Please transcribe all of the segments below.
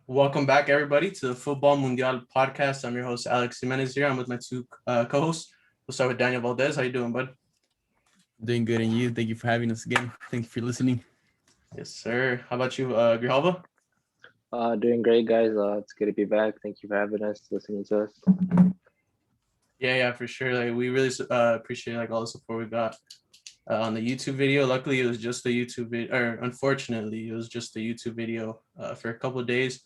Welcome back, everybody, to the Football Mundial podcast. I'm your host, Alex Jimenez here. I'm with my two co-hosts. We'll start with Daniel Valdez. How you doing, bud? Doing good, and you? Thank you for having us again. Thank you for listening. Yes, sir. How about you, Grijalva? Doing great, guys. It's good to be back. Thank you for having us, listening to us. Yeah, for sure. Like, we really appreciate all the support we got on the YouTube video. Luckily, it was just the YouTube video, or unfortunately, it was just the YouTube video for a couple of days.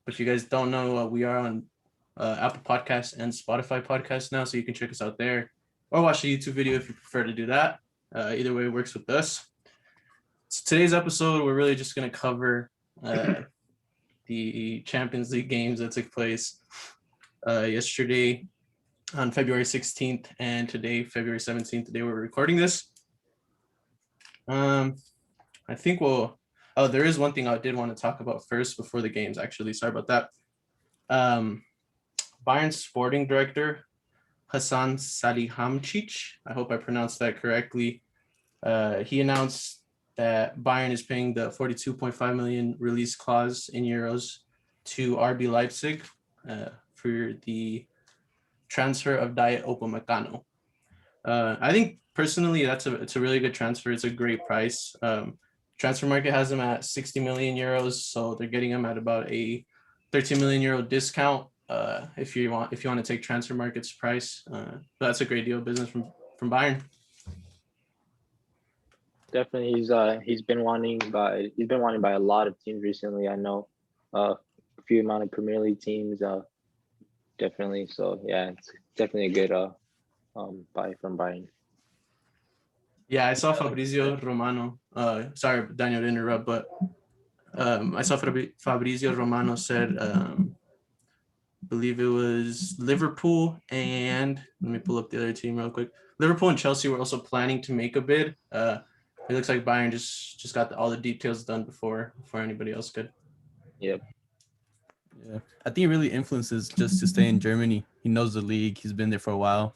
But if you guys don't know, we are on Apple Podcasts and Spotify Podcasts now, so you can check us out there or watch the YouTube video if you prefer to do that. Either way works with us. So today's episode, we're really just going to cover the Champions League games that took place yesterday on February 16th and today, February 17th, today we're recording this. I think there is one thing I did want to talk about first before the games, actually. Sorry about that. Bayern's sporting director, Hasan Salihamidzic, I hope I pronounced that correctly. He announced that Bayern is paying the 42.5 million release clause in euros to RB Leipzig for the transfer of Dayot Upamecano. I think personally it's a really good transfer. It's a great price. Transfer market has him at 60 million euros, so they're getting him at about a 13 million euro discount if you want to take transfer market's price. But that's a great deal of business from Bayern. Definitely, he's been wanting by a lot of teams recently. I know a few amount of Premier League teams. Definitely. So yeah, it's definitely a good buy from Bayern. Yeah, I saw Fabrizio Romano. Sorry, Daniel, to interrupt, but I saw Fabrizio Romano said, I believe it was Liverpool and let me pull up the other team real quick. Liverpool and Chelsea were also planning to make a bid. It looks like Bayern just got all the details done before anybody else could. Yep. Yeah, I think it really influences just to stay in Germany. He knows the league. He's been there for a while,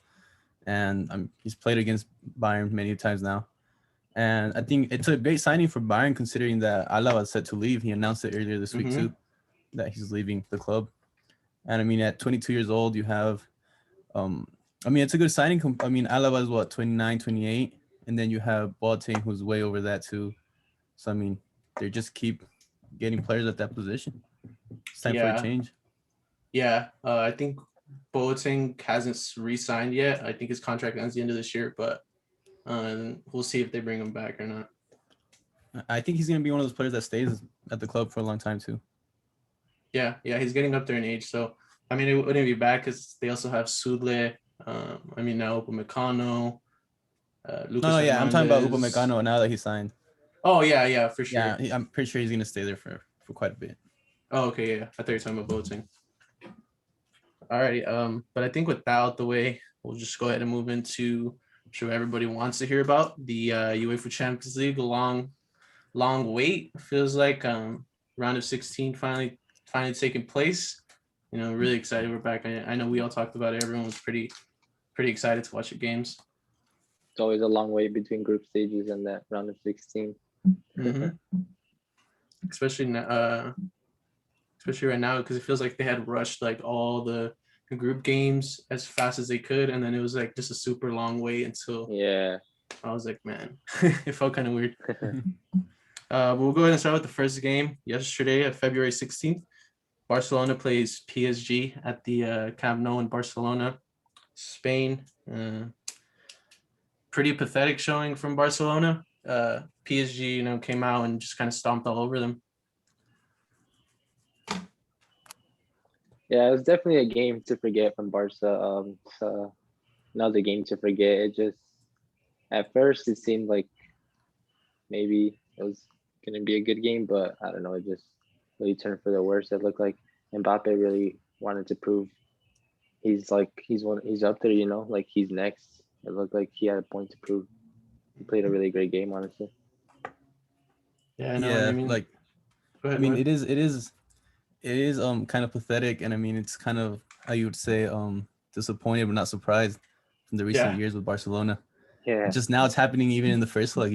and he's played against Bayern many times now. And I think it's a great signing for Bayern, considering that Alaba is set to leave. He announced it earlier this week too, that he's leaving the club. And I mean, at 22 years old, you have, it's a good signing. Alaba is 29, 28, and then you have Boateng, who's way over that too. So I mean, they just keep getting players at that position. It's time for a change. Yeah, I think Boateng hasn't re-signed yet. I think his contract ends the end of this year, but we'll see if they bring him back or not. I think he's going to be one of those players that stays at the club for a long time too. Yeah, he's getting up there in age. So, I mean, it wouldn't be bad because they also have Sudle. Now Upamecano. Lucas Hernandez. I'm talking about Upamecano now that he signed. Oh, yeah, for sure. Yeah, I'm pretty sure he's going to stay there for quite a bit. Oh, okay, yeah. I thought you were talking about Boateng. Alrighty, but I think with that out the way, we'll just go ahead and move into, I'm sure everybody wants to hear about the UEFA Champions League. A long wait. Feels like round of 16 finally taking place. Really excited we're back. I know we all talked about it. Everyone was pretty excited to watch the games. It's always a long wait between group stages and that round of 16. Especially right now, because it feels like they had rushed all the group games as fast as they could, and then it was just a super long wait until I was like, man, it felt kind of weird. We'll go ahead and start with the first game yesterday at February 16th. Barcelona plays PSG at the Camp Nou in Barcelona, Spain. Pretty pathetic showing from Barcelona. PSG, came out and just kind of stomped all over them. Yeah, it was definitely a game to forget from Barca. Another game to forget. It just, at first, it seemed like maybe it was going to be a good game, but I don't know. It just really turned for the worse. It looked like Mbappe really wanted to prove he's up there, he's next. It looked like he had a point to prove. He played a really great game, honestly. Yeah, I know. Yeah, it is kind of pathetic, and I mean it's kind of how you would say disappointed but not surprised from the recent years with Barcelona. Yeah. Just now it's happening even in the first leg,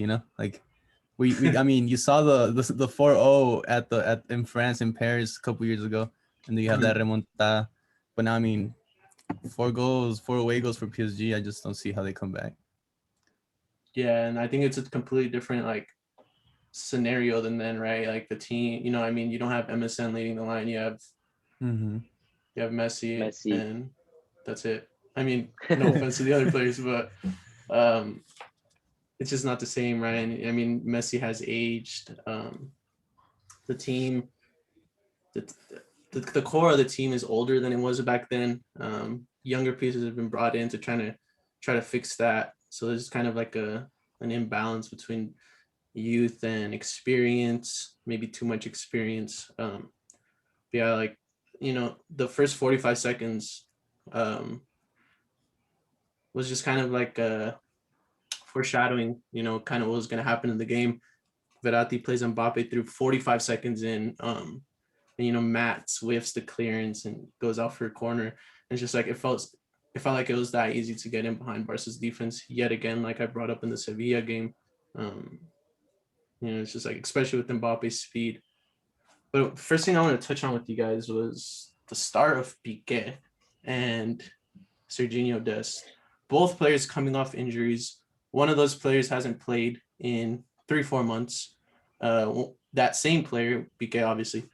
I mean, you saw the 4-0 in France in Paris a couple years ago, and then you have that remontada. But now, I mean, 4 away goals for PSG. I just don't see how they come back. Yeah, and I think it's a completely different like scenario than then, right? Like the team, I mean, you don't have MSN leading the line. You have Messi, Messi. and that's it. I mean, no offense to the other players, but it's just not the same, right? And I mean, Messi has aged. The team, the core of the team is older than it was back then. Younger pieces have been brought in to try to fix that. So there's kind of like an imbalance between youth and experience, maybe too much experience. Yeah, like the first 45 seconds was just kind of like foreshadowing, kind of what was going to happen in the game. Verratti plays Mbappe through 45 seconds in, and Matt swifts the clearance and goes out for a corner. And it's just like it felt like it was that easy to get in behind Barca's defense yet again, like I brought up in the Sevilla game. It's just like, especially with Mbappe's speed. But first thing I want to touch on with you guys was the start of Piqué and Serginho Dest. Both players coming off injuries. One of those players hasn't played in 3-4 months. That same player, Piqué obviously,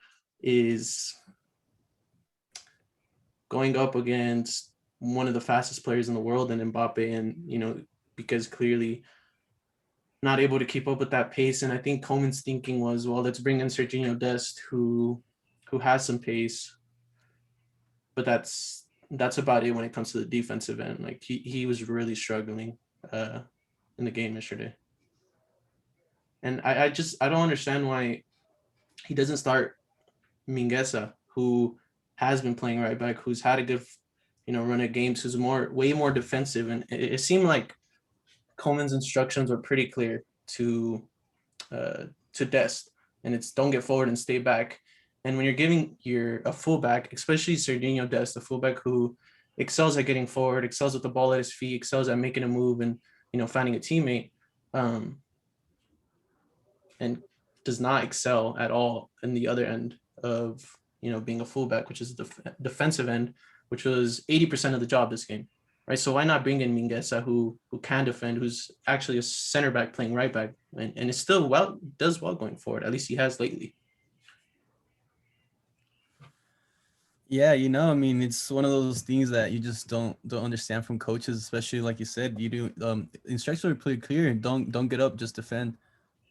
is going up against one of the fastest players in the world in Mbappe, and because clearly not able to keep up with that pace. And I think Koeman's thinking was, well, let's bring in Serginho Dest, who has some pace, but that's about it when it comes to the defensive end. Like he was really struggling in the game yesterday. And I don't understand why he doesn't start Mingueza, who has been playing right back, who's had a good run of games, who's way more defensive. And it seemed like Coleman's instructions were pretty clear to Dest, and it's don't get forward and stay back. And when you're giving a fullback, especially Serginho Dest, a fullback who excels at getting forward, excels with the ball at his feet, excels at making a move and finding a teammate, and does not excel at all in the other end of being a fullback, which is the defensive end, which was 80% of the job this game. Right, so why not bring in Mingueza, who can defend, who's actually a center back playing right back, and it's still does well going forward. At least he has lately. Yeah, I mean, it's one of those things that you just don't understand from coaches, especially like you said, you do instructions are pretty clear. Don't get up, just defend.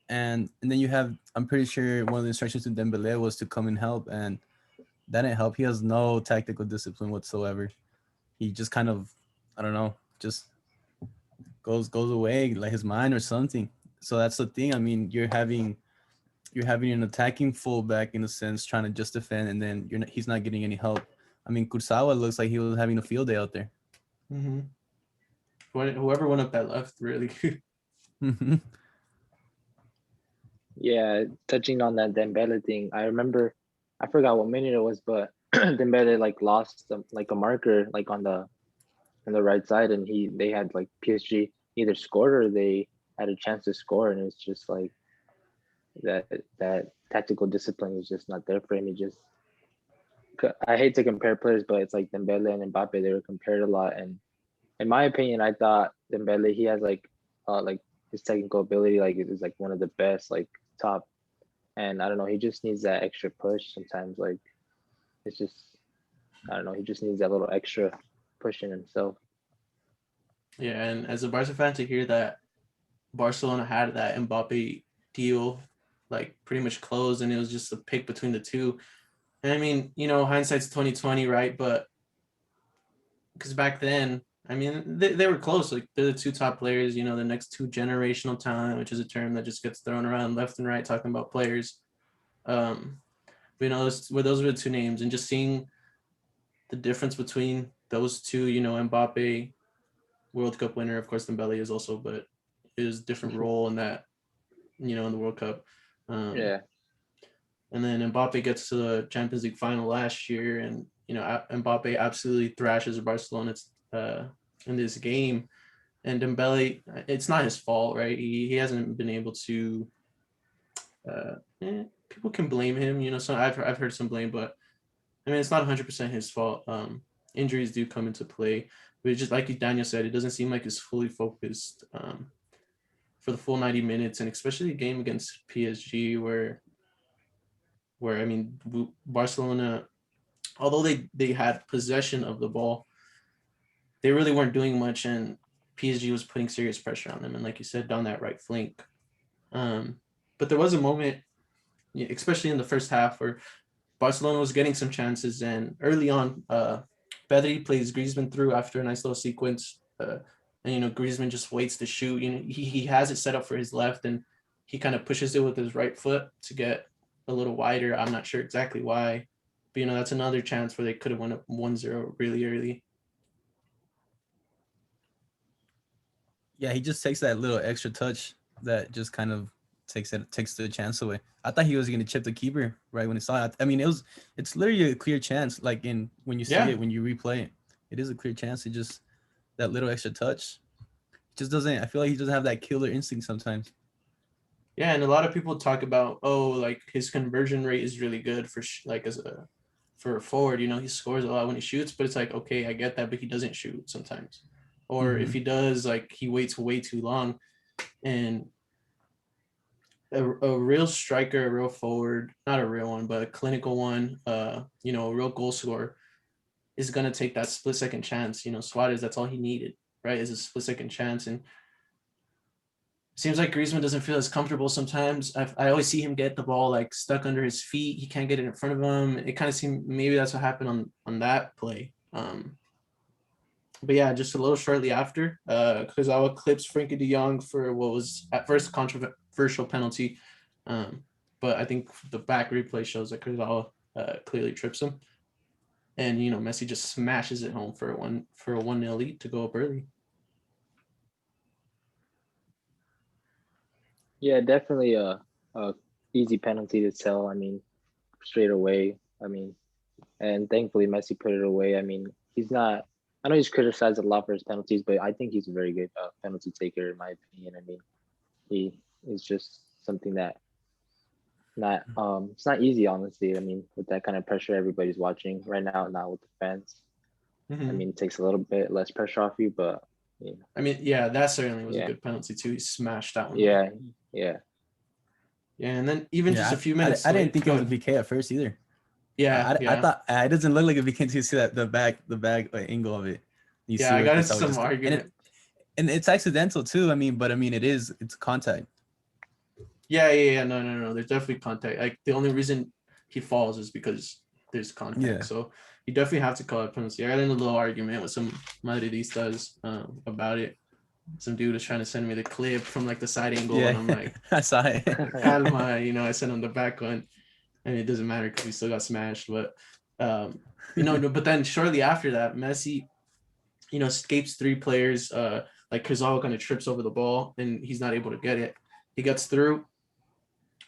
And then you have, I'm pretty sure one of the instructions to Dembele was to come and help, and that didn't help. He has no tactical discipline whatsoever. He just kind of, I don't know, just goes away, like his mind or something. So that's the thing. I mean, you're having an attacking fullback in a sense, trying to just defend, and then he's not getting any help. I mean, Kurzawa looks like he was having a field day out there. Mm-hmm. Whoever went up that left, really. Yeah, touching on that Dembele thing, I forgot what minute it was, but Dembele like lost like a marker like on the right side, and they had like PSG either scored or they had a chance to score, and it's just like that tactical discipline is just not there for him. I hate to compare players, but it's like Dembele and Mbappe, they were compared a lot, and in my opinion, I thought Dembele, he has like his technical ability like is like one of the best, like top, and I don't know, he just needs that extra push sometimes. Like it's just, I don't know, he just needs that little extra push in himself. Yeah, and as a Barca fan, to hear that Barcelona had that Mbappe deal like pretty much closed, and it was just a pick between the two. And I mean, hindsight's 2020, right? But because back then, I mean, they were close. Like they're the two top players, the next two generational talent, which is a term that just gets thrown around left and right talking about players. Those were the two names, and just seeing the difference between those two, Mbappe, World Cup winner, of course, Dembele is also, but is different role in that, in the World Cup. Yeah. And then Mbappe gets to the Champions League final last year, and Mbappe absolutely thrashes Barcelona in this game. And Dembele, it's not his fault, right? He hasn't been able to people can blame him. You know, so I've heard some blame, but I mean, it's not 100% his fault. Injuries do come into play, but it's just like Daniel said, it doesn't seem like he's fully focused for the full 90 minutes, and especially a game against PSG where I mean, Barcelona, although they had possession of the ball, they really weren't doing much, and PSG was putting serious pressure on them, and like you said, down that right flank. But there was a moment, especially in the first half, where Barcelona was getting some chances, and early on, Pedri plays Griezmann through after a nice little sequence, and you know Griezmann just waits to shoot. You know he has it set up for his left, and he kind of pushes it with his right foot to get a little wider. I'm not sure exactly why, but you know that's another chance where they could have won up 1-0 really early. Yeah, he just takes that little extra touch that just kind of takes the chance away. I thought he was gonna chip the keeper right when he saw it. I mean, it's literally a clear chance. Like when you see it, when you replay it, it is a clear chance. It just that little extra touch just doesn't. I feel like he doesn't have that killer instinct sometimes. Yeah, and a lot of people talk about like his conversion rate is really good for for a forward. You know, he scores a lot when he shoots, but it's like okay, I get that, but he doesn't shoot sometimes, or if he does, like he waits way too long, and a real striker, a real forward, not a real one, but a clinical one, you know, a real goal scorer is going to take that split second chance. You know, Suarez, that's all he needed, right? Is a split second chance. And it seems like Griezmann doesn't feel as comfortable sometimes. I always see him get the ball like stuck under his feet. He can't get it in front of him. It kind of seemed maybe that's what happened on that play. But yeah, just a little shortly after, Kurzawa clips Frankie de Jong for what was at first a controversial penalty. But I think the back replay shows that Kurzawa clearly trips him. And, you know, Messi just smashes it home for a 1-0 lead to go up early. Yeah, definitely a easy penalty to tell. I mean, straight away. I mean, and thankfully Messi put it away. I mean, he's not. I know he's criticized a lot for his penalties, but I think he's a very good penalty taker in my opinion. I mean, he is just something that it's not easy, honestly. I mean, with that kind of pressure everybody's watching right now, not with the fans. I mean, it takes a little bit less pressure off you, but you know. I mean, yeah, that certainly was a good penalty too. He smashed that one. Yeah. And then even just a few minutes. I didn't think it was a BK at first either. I thought it doesn't look like a BK until you see that the back angle of it. I got into some argument, and it's accidental too. I mean, but I mean, it's contact. Yeah. No. There's definitely contact. Like the only reason he falls is because there's contact. Yeah. So you definitely have to call it penalty. I got in a little argument with some Madridistas about it. Some dude was trying to send me the clip from like the side angle, and I'm like, I saw it. I sent him the back one, and it doesn't matter because we still got smashed. But but then shortly after that, Messi, escapes 3 players. Like Kurzawa kind of trips over the ball, and he's not able to get it. He gets through,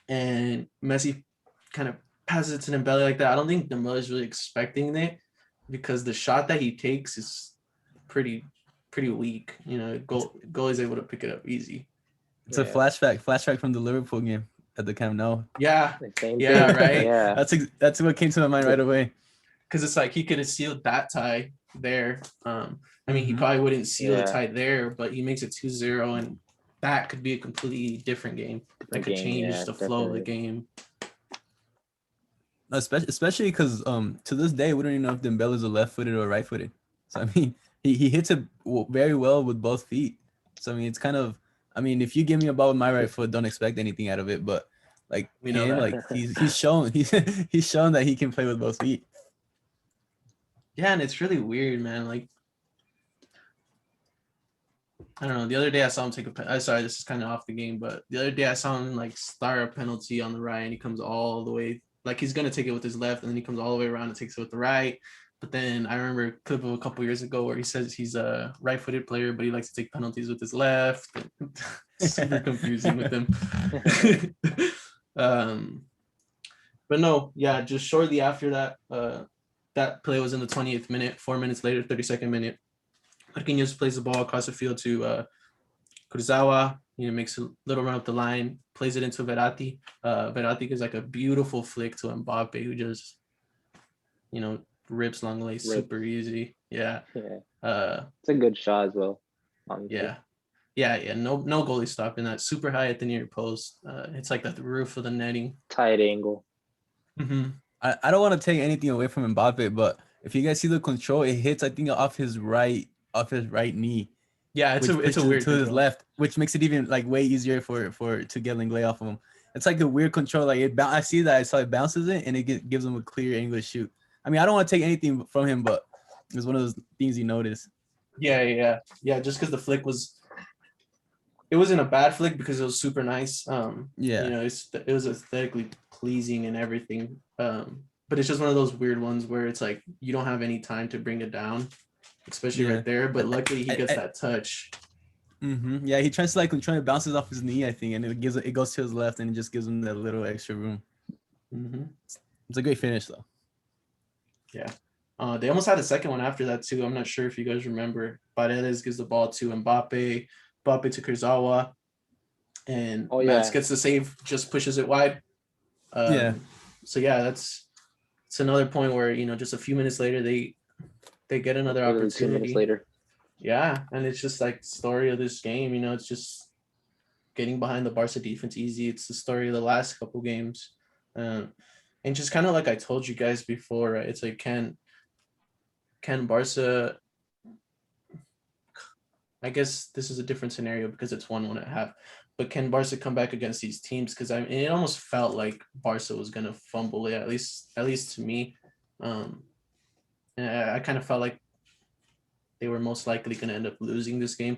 and Messi kind of passes it to Dembele like that. I don't think Dembele is really expecting it because the shot that he takes is pretty weak. Goal is able to pick it up easy. It's a flashback from the Liverpool game at the Camp Nou. Yeah, right. Yeah, that's what came to my mind right away. Because it's like he could have sealed that tie there. I mean, he probably wouldn't seal the tie there, but he makes it 2-0, and that could be a completely different game. That could change the flow of the game. Especially because to this day we don't even know if Dembele is a left-footed or right-footed. So I mean, he hits it very well with both feet. So I mean, it's kind of, I mean, if you give me a ball with my right foot, don't expect anything out of it. But like we know like he's shown he's shown that he can play with both feet. Yeah, and it's really weird, man. Like, I don't know. The other day I saw him take sorry, this is kind of off the game, but the other day I saw him like start a penalty on the right, and he comes all the way, like he's gonna take it with his left, and then he comes all the way around and takes it with the right. But then I remember a clip of a couple years ago where he says he's a right-footed player, but he likes to take penalties with his left. Super confusing with him. But no, yeah, just shortly after that, that play was in the 20th minute. 4 minutes later, 32nd minute, Marquinhos plays the ball across the field to Kurzawa. makes a little run up the line, plays it into Verratti. Verratti gives like a beautiful flick to Mbappe, who just, rips Langley super easy. Yeah. Yeah, Uh, it's a good shot as well. Honestly. yeah. No goalie stopping that. Super high at the near post. It's like at the roof of the netting. Tight angle. Mm-hmm. I don't want to take anything away from Mbappe, but if you guys see the control, it hits, I think, off his right knee. Yeah, it's a weird to his control. left, which makes it even like way easier for to get Lenglet off of him. It's like a weird control. Like I see that. I saw it bounces it and it gives him a clear English shoot. I mean, I don't want to take anything from him, but it's one of those things you notice. Yeah. Just because the flick it wasn't a bad flick because it was super nice. It was aesthetically pleasing and everything. But it's just one of those weird ones where it's like you don't have any time to bring it down, especially right there. But luckily he gets that touch. Mm-hmm. Yeah, he tries to bounce it off his knee, I think, and it goes to his left and it just gives him that little extra room. Mm-hmm. It's a great finish though. Yeah. They almost had a second one after that too. I'm not sure if you guys remember. Paredes gives the ball to Mbappe to Kurzawa, and Mats gets the save, just pushes it wide. So yeah, it's another point where just a few minutes later they get another opportunity. 2 minutes later. Yeah, and it's just like the story of this game. It's just getting behind the Barca defense easy. It's the story of the last couple games, and just kind of like I told you guys before, right? It's like can Barca? I guess this is a different scenario because it's 1-1.5. But can Barca come back against these teams? Because it almost felt like Barca was gonna fumble it, at least to me. And I kind of felt like they were most likely gonna end up losing this game,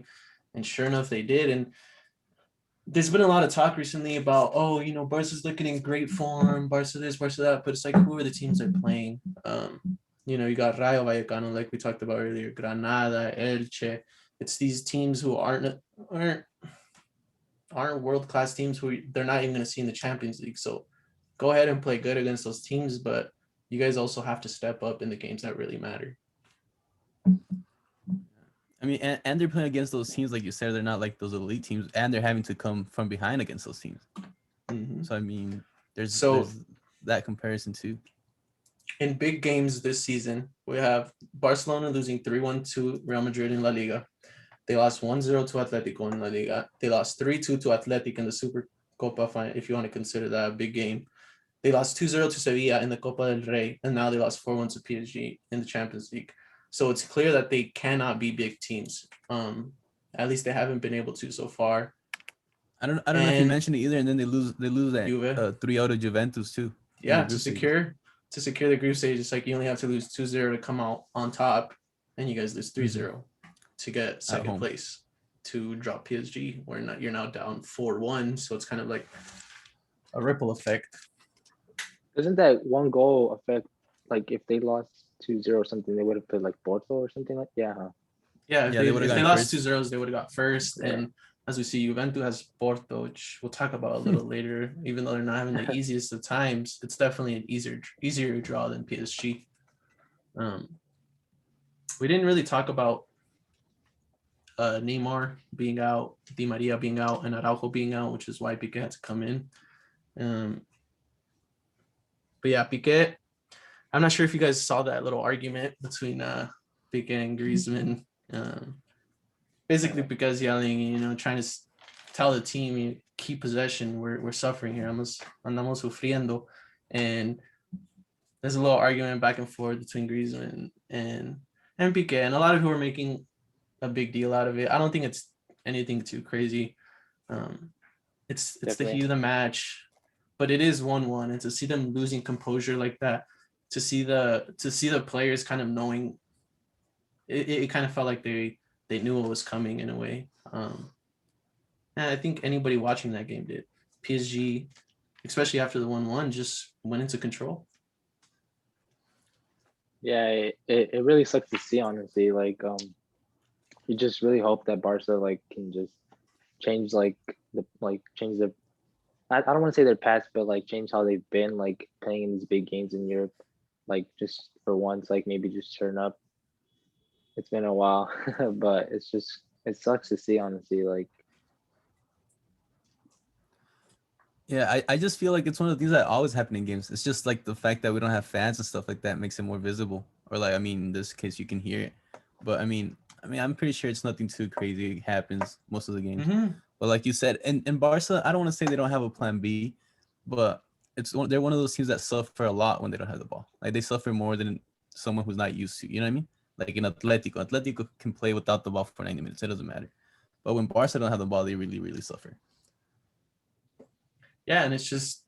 and sure enough, they did. And there's been a lot of talk recently about, Barca's looking in great form, Barca this, Barca that, but it's like, who are the teams they're playing? You got Rayo Vallecano, like we talked about earlier, Granada, Elche. It's these teams who aren't world-class teams who they're not even going to see in the Champions League. So go ahead and play good against those teams, but you guys also have to step up in the games that really matter. I mean, and they're playing against those teams, like you said, they're not like those elite teams, and they're having to come from behind against those teams. Mm-hmm. So, I mean, there's that comparison too. In big games this season, we have Barcelona losing 3-1 to Real Madrid in La Liga. They lost 1-0 to Atletico in La Liga. They lost 3-2 to Athletic in the Super Copa final, if you want to consider that a big game. They lost 2-0 to Sevilla in the Copa del Rey, and now they lost 4-1 to PSG in the Champions League. So it's clear that they cannot be big teams. At least they haven't been able to so far. I don't know if you mentioned it either, and then they lose that 3-0 to Juventus too. Yeah, to secure the group stage, it's like you only have to lose 2-0 to come out on top, and you guys lose 3-0 to get second place to drop PSG. You're now down 4-1, so it's kind of like a ripple effect. Doesn't that one goal affect, like, if they lost 2-0 or something, they would have played like Porto or something like that? Yeah, if they lost 2-0, they would have got first. Yeah. And as we see, Juventus has Porto, which we'll talk about a little later. Even though they're not having the easiest of times, it's definitely an easier draw than PSG. We didn't really talk about Neymar being out, Di Maria being out, and Araujo being out, which is why Piqué had to come in. But yeah, Piqué, I'm not sure if you guys saw that little argument between Piqué and Griezmann. Basically because yelling, trying to tell the team, keep possession. We're suffering here. Andamos sufriendo. And there's a little argument back and forth between Griezmann and Piqué. And a lot of who are making a big deal out of it. I don't think it's anything too crazy. It's the heat of the match, but it is 1-1, and to see them losing composure like that, to see the players kind of knowing, it kind of felt like they knew what was coming in a way. And I think anybody watching that game did. PSG, especially after the 1-1, just went into control. Yeah, it really sucks to see, honestly. Like, you just really hope that Barca can just change change their, I don't want to say their past, but change how they've been playing in these big games in Europe. Just for once, maybe just turn up. It's been a while, but it sucks to see, honestly. Yeah, I just feel like it's one of the things that always happen in games. It's just like the fact that we don't have fans and stuff like that makes it more visible. Or like, I mean, in this case, you can hear it. But I'm pretty sure it's nothing too crazy happens most of the games. Mm-hmm. But like you said, in Barca, I don't want to say they don't have a plan B, but they're one of those teams that suffer a lot when they don't have the ball. Like they suffer more than someone who's not used to. You know what I mean? Like in Atletico can play without the ball for 90 minutes. It doesn't matter. But when Barca don't have the ball, they really, really suffer. Yeah, and it's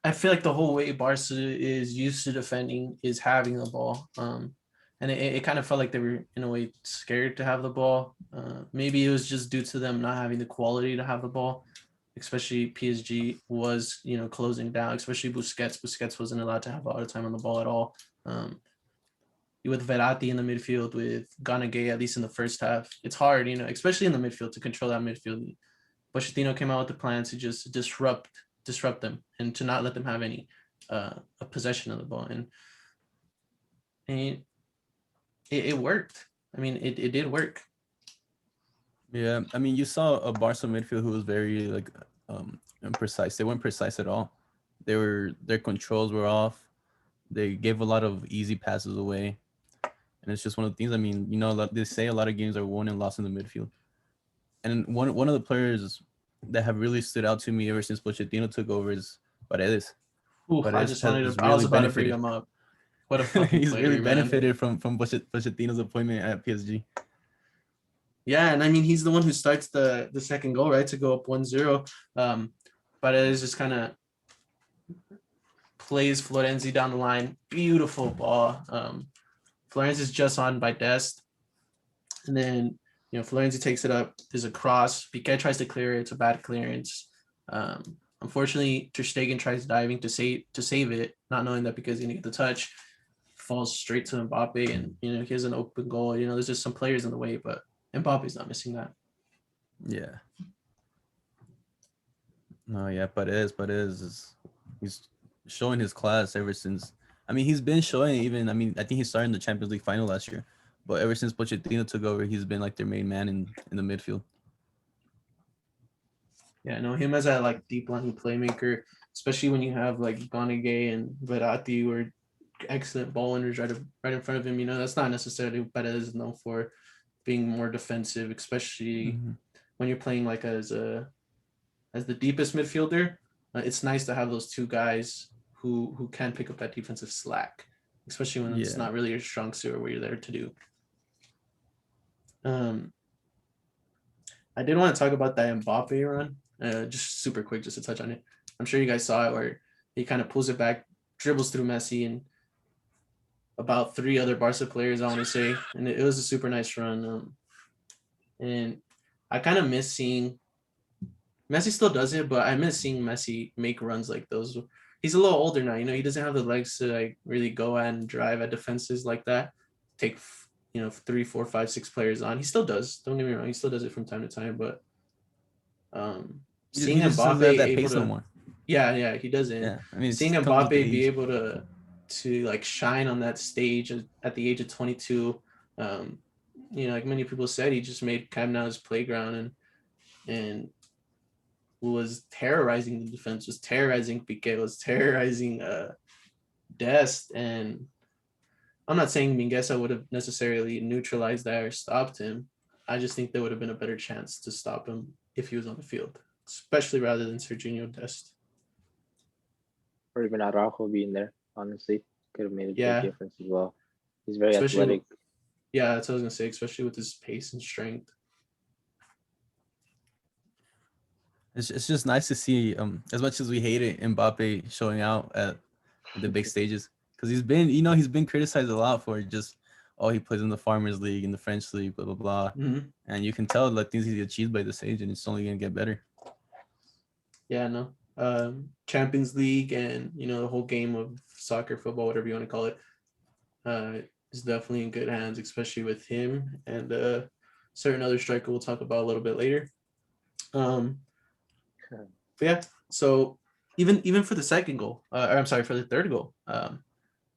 I feel like the whole way Barca is used to defending is having the ball. And it kind of felt like they were in a way scared to have the ball. Maybe it was just due to them not having the quality to have the ball, especially PSG was, closing down, especially Busquets. Busquets wasn't allowed to have a lot of time on the ball at all. With Verratti in the midfield, with Gay, at least in the first half, it's hard, especially in the midfield to control that midfield. Pochettino came out with the plan to just disrupt them and to not let them have any a possession of the ball. And it worked. I mean, it did work. Yeah, I mean, you saw a Barca midfield who was very like imprecise. They weren't precise at all. Their controls were off. They gave a lot of easy passes away, and it's just one of the things. I mean, they say a lot of games are won and lost in the midfield. And one of the players that have really stood out to me ever since Pochettino took over is Paredes. Ooh, I Paredes just wanted has to. I was really about to bring benefited. him up. What a fucking He's player, really man. benefited from Pochettino's appointment at PSG. Yeah, and I mean he's the one who starts the second goal, right, to go up 1-0. But it is just kind of plays Florenzi down the line. Beautiful ball. Florenzi is just on by Dest, and then Florenzi takes it up. There's a cross. Piqué tries to clear it. It's a bad clearance. Unfortunately, Ter Stegen tries diving to save it, not knowing that because he didn't get the touch, falls straight to Mbappe, and he has an open goal. There's just some players in the way, but Mbappe's not missing that. Yeah. No, yeah, Paredes he's showing his class ever since. I mean, he's been showing even. I mean, I think he started in the Champions League final last year, but ever since Pochettino took over, he's been like their main man in the midfield. Yeah, no, him as a like deep line playmaker, especially when you have like Gay and Verratti, who are excellent ball winners right in front of him. That's not necessarily what Perez is known for, being more defensive, especially when you're playing like as the deepest midfielder. It's nice to have those two guys who can pick up that defensive slack, especially when it's not really your strong suit or what you're there to do. I did want to talk about that Mbappe run, just super quick, just to touch on it. I'm sure you guys saw it where he kind of pulls it back, dribbles through Messi and about 3 other Barca players, I want to say, and it was a super nice run. And I kind of miss seeing Messi still does it, but I miss seeing Messi make runs like those. He's a little older now, he doesn't have the legs to like really go at and drive at defenses like that. Take 3, 4, 5, 6 players on. He still does. Don't get me wrong. He still does it from time to time, but seeing he just doesn't Mbappe have that able pace to, no more. yeah, he doesn't. Yeah, I mean, seeing Mbappe be able to like shine on that stage at the age of 22, like many people said, he just made Camp Nou his playground and was terrorizing the defense, was terrorizing Piqué, was terrorizing Dest, and I'm not saying Mingueza would have necessarily neutralized that or stopped him. I just think there would have been a better chance to stop him if he was on the field, especially rather than Serginho Dest. Or even Araujo being there, honestly. Could have made a big difference as well. He's very Especially athletic. Yeah, that's what I was going to say, especially with his pace and strength. It's just nice to see, as much as we hate it, Mbappe showing out at the big stages. Because he's been criticized a lot for just, he plays in the Farmers League, in the French League, blah, blah, blah. Mm-hmm. And you can tell the things he's achieved by this age, and it's only going to get better. Yeah, no. Champions League and, the whole game of soccer, football, whatever you want to call it, is definitely in good hands, especially with him and certain other striker we'll talk about a little bit later. But yeah, so even for the second goal, or I'm sorry, for the third goal,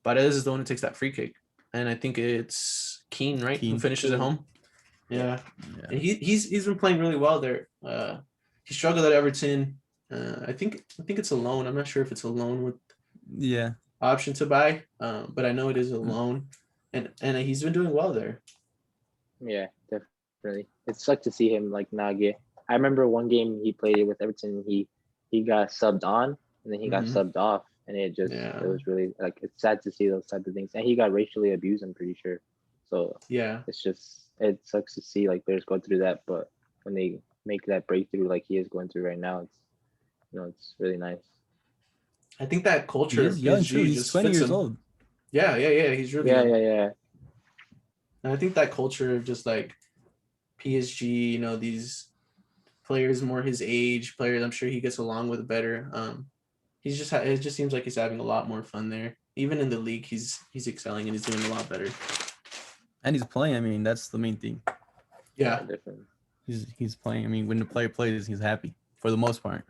Paredes is the one who takes that free kick, and I think it's Keane, right, who finishes at home. Yeah. And he's been playing really well there. he struggled at Everton. I think it's a loan. I'm not sure if it's a loan with Yeah. option to buy, but I know it is a loan, and he's been doing well there. Yeah, definitely. It sucked to see him like not get. I remember one game he played with Everton. He got subbed on and then he got subbed off, and it was really like it's sad to see those type of things. And he got racially abused, I'm pretty sure. So Yeah, it sucks to see like players go through that, but when they make that breakthrough like he is going through right now, it's really nice. I think that culture He of is young too. PSG He's just 20 fits years him. old. Yeah. He's really Yeah, young. yeah. And I think that culture of just like PSG, these players more his age, players I'm sure he gets along with better. It just seems like he's having a lot more fun there. Even in the league, he's excelling and he's doing a lot better. And he's playing. I mean, that's the main thing. Yeah, Definitely. He's playing. I mean, when the player plays, he's happy for the most part.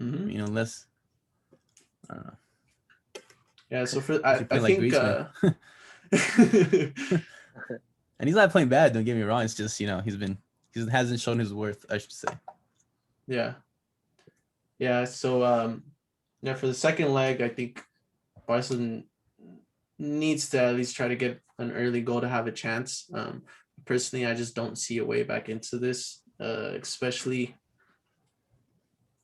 Mm-hmm. Unless I don't know. Yeah, so I like think and he's not playing bad, don't get me wrong. It's just, he hasn't shown his worth, I should say. Yeah. So for the second leg, I think Barcelona needs to at least try to get an early goal to have a chance. Personally, I just don't see a way back into this, especially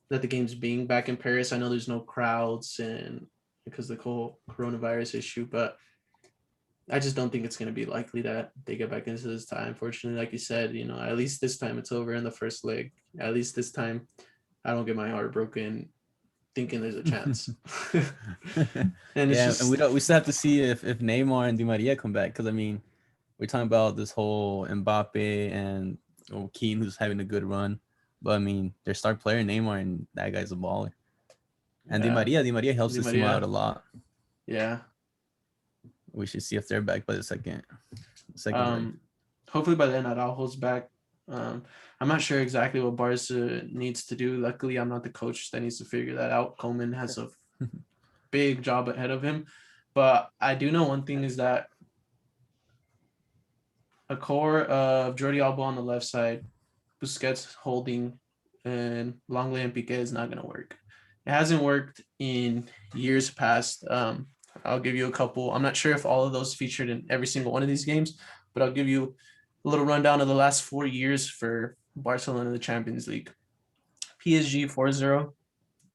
that the game's being back in Paris. I know there's no crowds and because of the whole coronavirus issue, but I just don't think it's going to be likely that they get back into this time. Unfortunately, like you said, at least this time it's over in the first leg. At least this time I don't get my heart broken thinking there's a chance. And we still have to see if Neymar and Di Maria come back, because I mean, we're talking about this whole Mbappe and Keane, who's having a good run, but I mean, their star player Neymar, and that guy's a baller. And Di Maria helps this team out a lot. Yeah, we should see if they're back by the second leg. Hopefully by then Araujo's back. I'm not sure exactly what Barca needs to do. Luckily, I'm not the coach that needs to figure that out. Koeman has a big job ahead of him. But I do know one thing is that a core of Jordi Alba on the left side, Busquets holding, and Langley and Piqué is not going to work. It hasn't worked in years past. I'll give you a couple. I'm not sure if all of those featured in every single one of these games, but I'll give you a little rundown of the last 4 years for Barcelona in the Champions League. PSG 4-0,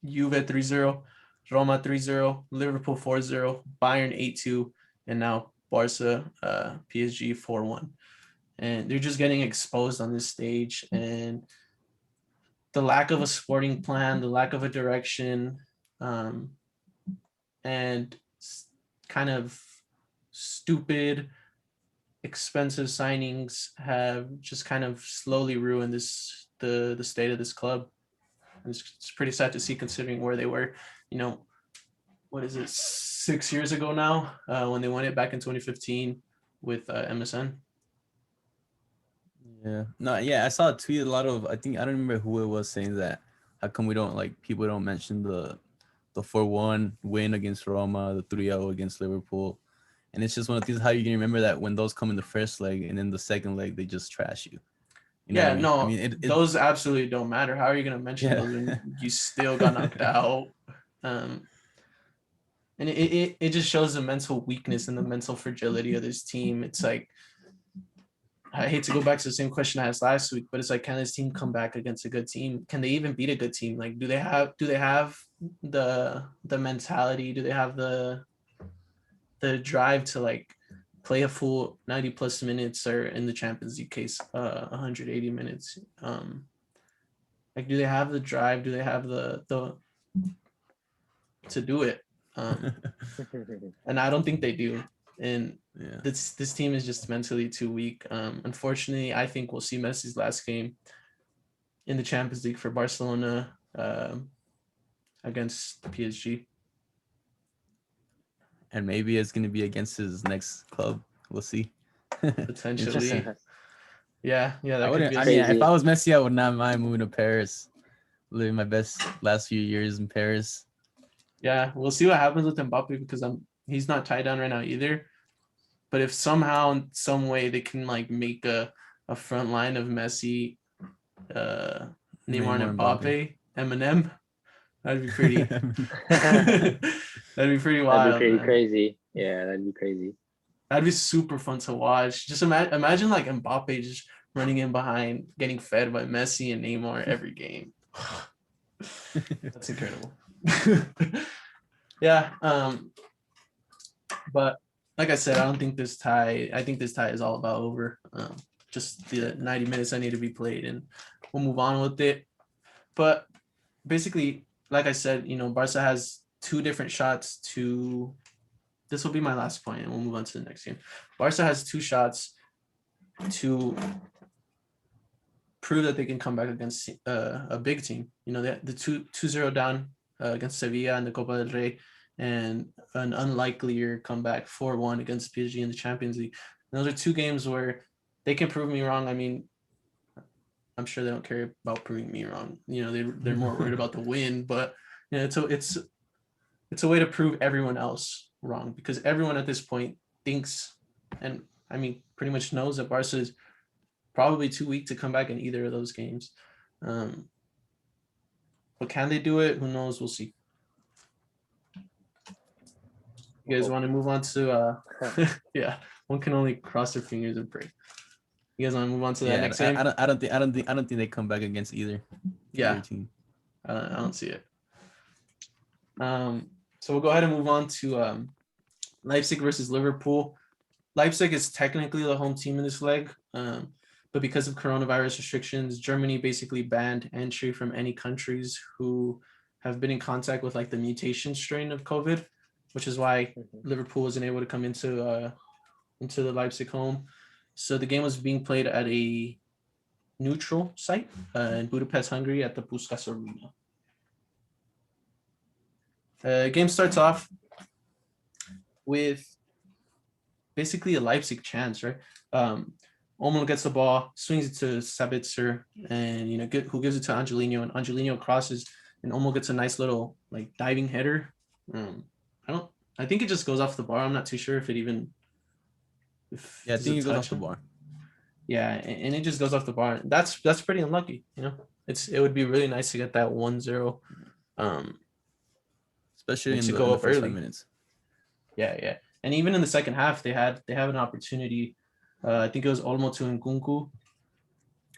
Juve 3-0, Roma 3-0, Liverpool 4-0, Bayern 8-2, and now Barca PSG 4-1. And they're just getting exposed on this stage, and the lack of a sporting plan, the lack of a direction, and kind of stupid, expensive signings have just kind of slowly ruined the state of this club. And it's pretty sad to see, considering where they were, what is it, 6 years ago now, when they won it back in 2015 with MSN. I saw a tweet. I don't remember who it was saying that. How come people don't mention the 4-1 win against Roma, the 3-0 against Liverpool, and it's just one of these, how you can remember that when those come in the first leg and then the second leg they just trash you. Those absolutely don't matter. How are you going to mention those when you still got knocked out? And it just shows the mental weakness and the mental fragility of this team. It's like, I hate to go back to the same question I asked last week, but it's like, can this team come back against a good team? Can they even beat a good team? Like, do they have the mentality? Do they have the drive to like play a full 90 plus minutes, or in the Champions League case, 180 minutes? Do they have the drive? Do they have the to do it? And I don't think they do. And this team is just mentally too weak. Unfortunately, I think we'll see Messi's last game in the Champions League for Barcelona against PSG. And maybe it's going to be against his next club. We'll see. Potentially. Yeah. If I was Messi, I would not mind moving to Paris, living my best last few years in Paris. Yeah, we'll see what happens with Mbappe, because he's not tied down right now either. But if somehow, in some way, they can like make a front line of Messi, Neymar and Mbappe. Mbappe, Eminem. That'd be pretty. That'd That'd be pretty be wild, pretty man. crazy. Yeah, that'd be crazy. That'd be super fun to watch. Just imagine like Mbappe just running in behind, getting fed by Messi and Neymar every game. That's incredible. Yeah. But like I said, I don't think this tie. I think this tie is all about over. Just the 90 minutes that need to be played, and we'll move on with it. But basically, like I said, Barca has two different shots to. This will be my last point, and we'll move on to the next game. Barca has two shots to prove that they can come back against a big team. The 2-0 down against Sevilla in the Copa del Rey, and an unlikelier comeback 4-1 against PSG in the Champions League. And those are two games where they can prove me wrong. I mean, I'm sure they don't care about proving me wrong. They're more worried about the win, but it's a way to prove everyone else wrong, because everyone at this point thinks, and I mean, pretty much knows that Barca is probably too weak to come back in either of those games. But can they do it? Who knows? We'll see. You guys want to move on to yeah, one can only cross their fingers and pray. You guys want to move on to that next game? I don't think they come back against either team. I don't see it. So we'll go ahead and move on to Leipzig versus Liverpool. Leipzig is technically the home team in this leg, but because of coronavirus restrictions, Germany basically banned entry from any countries who have been in contact with like the mutation strain of COVID, which is why Liverpool wasn't able to come into the Leipzig home. So the game was being played at a neutral site in Budapest, Hungary, at the Puskás Arena. Game starts off with basically a Leipzig chance, right? Olmo gets the ball, swings it to Sabitzer, and who gives it to Angelino, and Angelino crosses, and Olmo gets a nice little like diving header. I think it just goes off the bar. I'm not too sure if it even. I think it goes off the bar. Yeah, and it just goes off the bar. That's pretty unlucky. It would be really nice to get that 1-0. Especially in the first 5 minutes. Yeah. And even in the second half, they have an opportunity. I think it was Olmo to Nkunku,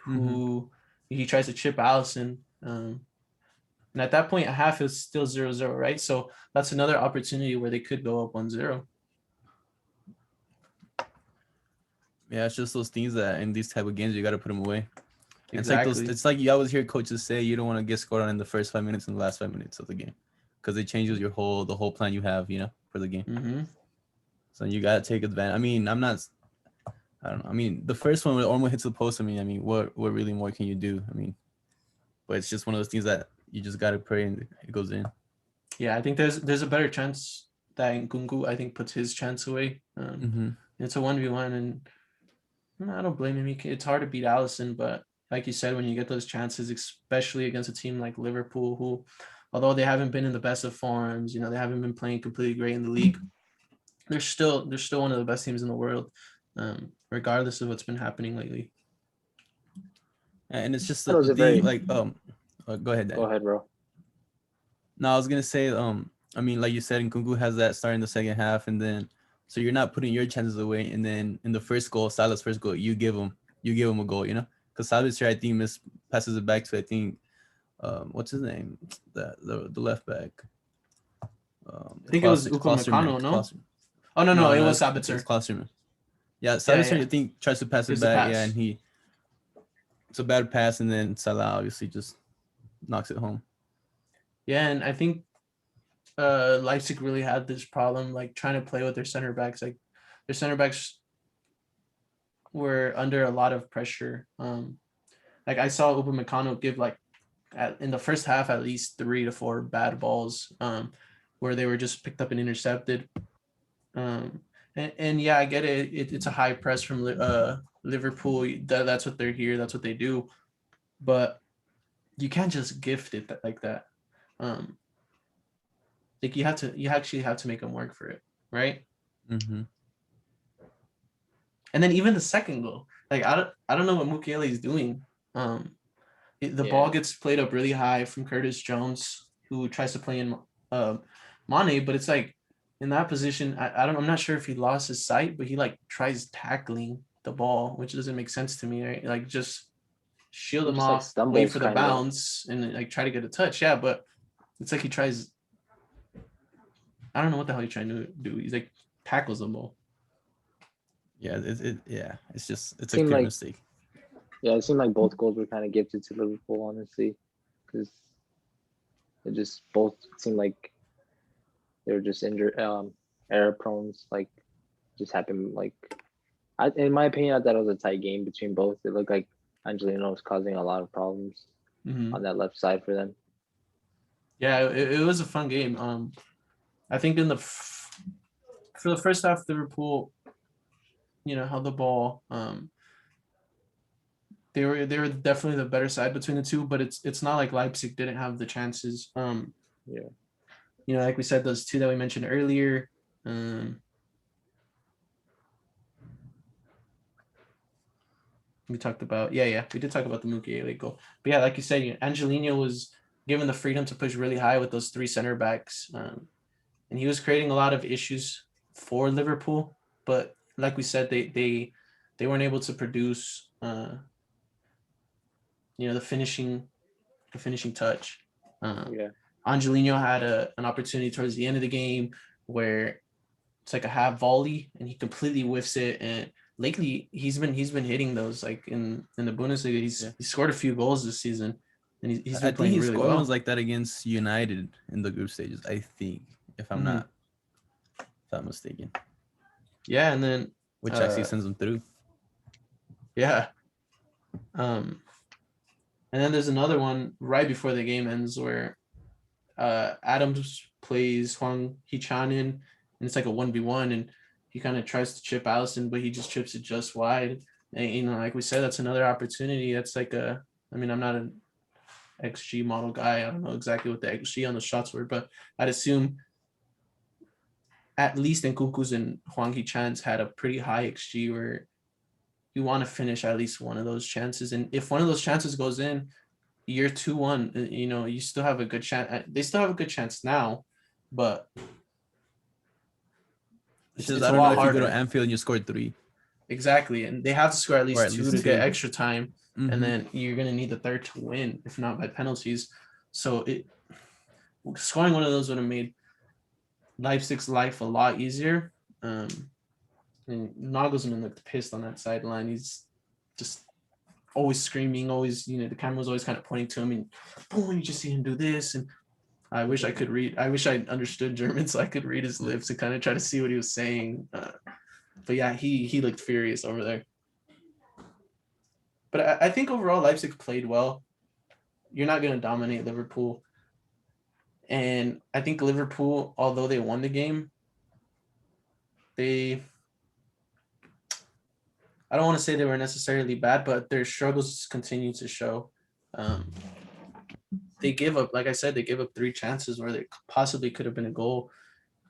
who he tries to chip Allison. And at that point, a half is still 0-0, right? So that's another opportunity where they could go up 1-0. Yeah, it's just those things that in these type of games you got to put them away. Exactly. It's like you always hear coaches say you don't want to get scored on in the first 5 minutes and the last 5 minutes of the game, because it changes the whole plan you have, for the game. Mm-hmm. So you got to take advantage. I mean, I don't know. I mean, the first one where Olmo hits the post, I mean, what really more can you do? I mean, but it's just one of those things that you just got to pray and it goes in. Yeah, I think there's a better chance that Nkunku, I think, puts his chance away. It's a 1v1, and I don't blame him. It's hard to beat Allison, but like you said, when you get those chances, especially against a team like Liverpool, who, although they haven't been in the best of forms, they haven't been playing completely great in the league, they're still one of the best teams in the world, regardless of what's been happening lately. And it's just the thing, like, go ahead, Dan. Go ahead, bro. No, I was gonna say, I mean, like you said, Nkunku has that start in the second half, and then so you're not putting your chances away, and then in the first goal, Salah's first goal, you give him a goal, because Salah's here, I think, passes it back to, I think, what's his name, the left back. I think it was Upamecano, no? Oh no, it was Sabitzer. It's Klosterman. Yeah, Sabitzer, I think, tries to pass it back, and it's a bad pass, and then Salah obviously just knocks it home. Yeah, and I think Leipzig really had this problem, like trying to play with their center backs. Like their center backs were under a lot of pressure. Like I saw Upamecano give in the first half at least 3 to 4 bad balls, where they were just picked up and intercepted. And yeah, I get it. It's a high press from Liverpool. That's what they're here. That's what they do. But you can't just gift it like that. Like you actually have to make them work for it, right? Mm-hmm. And then even the second goal, like I don't know what Mukiele is doing. the Yeah. ball gets played up really high from Curtis Jones, who tries to play in Mane, but it's like in that position, I'm not sure if he lost his sight, but he like tries tackling the ball, which doesn't make sense to me, right? Like just shield He him just like off, wait stumbles for the kind of. bounce, and like try to get a touch. Yeah, but it's like he tries. I don't know what the hell he's trying to do. He's like tackles the ball. Yeah, it's just it's a Seemed clear like- mistake. Yeah, it seemed like both goals were kind of gifted to Liverpool, honestly, because it just both seemed like they were just injured, error prone. Like just happened. Like in my opinion, I thought it was a tight game between both. It looked like Angelino was causing a lot of problems on that left side for them. Yeah, it was a fun game. I think for the first half, Liverpool, held the ball. They were definitely the better side between the two, but it's not like Leipzig didn't have the chances. Yeah. Like we said, those two that we mentioned earlier. We talked about we did talk about the Mukiele goal, but yeah, like you said, Angelino was given the freedom to push really high with those three center backs, and he was creating a lot of issues for Liverpool. But like we said, they weren't able to produce, the finishing touch. Yeah. Angelino had an opportunity towards the end of the game where it's like a half volley and he completely whiffs it. And lately he's been hitting those, like in the Bundesliga. He scored a few goals this season, and he's been playing really well. Ones like that against United in the group stages, I think, if I'm not mistaken. Yeah, and then which actually sends them through. Yeah. And then there's another one right before the game ends where Adams plays Hwang Hee-chan in, and it's like a 1v1, and he kind of tries to chip Allison, but he just chips it just wide. And, like we said, that's another opportunity. That's like I'm not an XG model guy. I don't know exactly what the XG on the shots were, but I'd assume at least Nkunku's and Hwang Hee-chan's had a pretty high XG where you want to finish at least one of those chances. And if one of those chances goes in, you're 2-1, you still have a good chance. They still have a good chance now, but it's a lot harder. If you go to Anfield and you score 3. Exactly. And they have to score at least two to get extra time. Mm-hmm. And then you're going to need the third to win, if not by penalties. So scoring one of those would have made Leipzig's life a lot easier. And Nagelsmann looked pissed on that sideline. He's just always screaming, always, the camera was always kind of pointing to him, and boom, you just see him do this. And I wish I understood German so I could read his lips and kind of try to see what he was saying. But yeah, he looked furious over there. But I think overall Leipzig played well. You're not going to dominate Liverpool. And I think Liverpool, although they won the game, I don't want to say they were necessarily bad, but their struggles continue to show. They gave up, like I said, 3 chances where they possibly could have been a goal.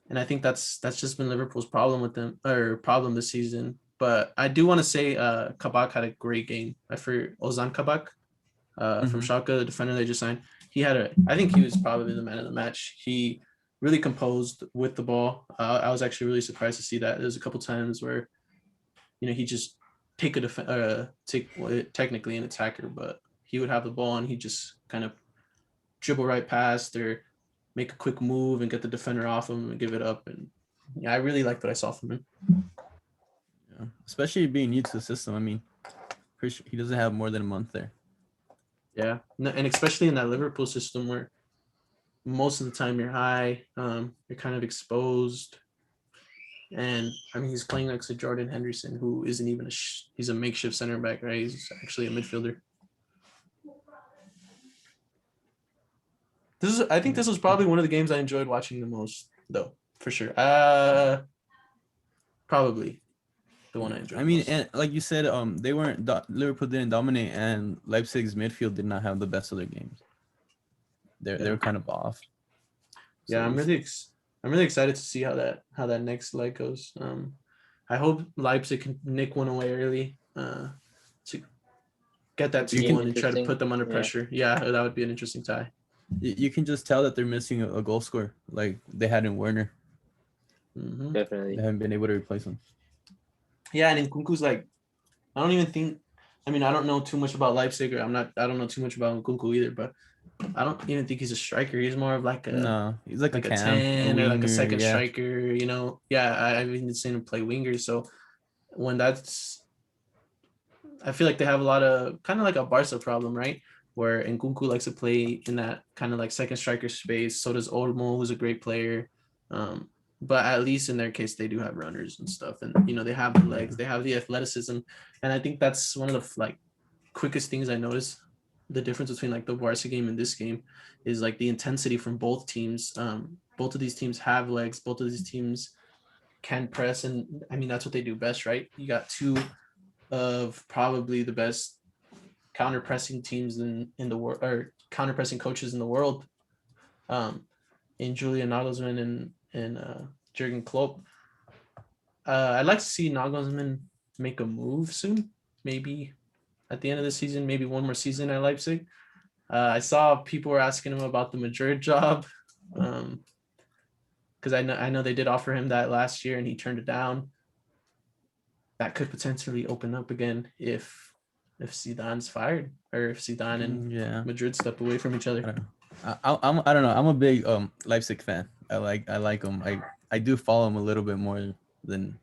And I think that's just been Liverpool's problem this season. But I do want to say Kabak had a great game. For Ozan Kabak from Schalke, the defender they just signed. I think he was probably the man of the match. He really composed with the ball. I was actually really surprised to see that. There's a couple times where, he just take technically an attacker, but he would have the ball and he just kind of dribble right past or make a quick move and get the defender off him and give it up. And I really liked what I saw from him. Yeah, especially being new to the system. I mean, pretty sure he doesn't have more than a month there. Yeah, and especially in that Liverpool system where most of the time you're high, you're kind of exposed. And he's playing next to Jordan Henderson, who isn't even he's a makeshift center back, right? He's actually a midfielder. I think this was probably one of the games I enjoyed watching the most, though, for sure. Probably the one I enjoyed. And like you said, Liverpool didn't dominate, and Leipzig's midfield did not have the best of their games. They were kind of off. So yeah, I'm really excited to see how that next leg goes. I hope Leipzig can nick one away early to get that Be 2-1 and try to interesting. put them under Yeah. pressure. Yeah, that would be an interesting tie. You can just tell that they're missing a goal scorer like they had in Werner. Hmm. Definitely. They haven't been able to replace him. Yeah, and Nkunku's like, I don't even think. I mean, I don't know too much about Leipzig. I don't know too much about Nkunku either. But I don't even think he's a striker. He's more of like a No, he's like a a cam, 10 a or like a winger, second yeah. striker. You know, yeah. I've even seen him play winger. So when that's, I feel like they have a lot of kind of like a Barca problem, right? Where Nkunku likes to play in that kind of like second striker space. So does Olmo, who's a great player. But at least in their case, they do have runners and stuff, and you know they have the legs, they have the athleticism, and I think that's one of the like quickest things I noticed. The difference between like the Barca game and this game is like the intensity from both teams. Both of these teams have legs. Both of these teams can press, and I mean that's what they do best, right? You got two of probably the best counter pressing teams in the world, or counter pressing coaches in the world, in Julian Nagelsmann and Jurgen Klopp. I'd like to see Nagelsmann make a move soon, maybe at the end of the season, maybe one more season at Leipzig. I saw people were asking him about the Madrid job, because I know they did offer him that last year and he turned it down. That could potentially open up again if Zidane's fired, or if Zidane and Madrid step away from each other. I don't know. I'm a big Leipzig fan. I like them. I do follow them a little bit more than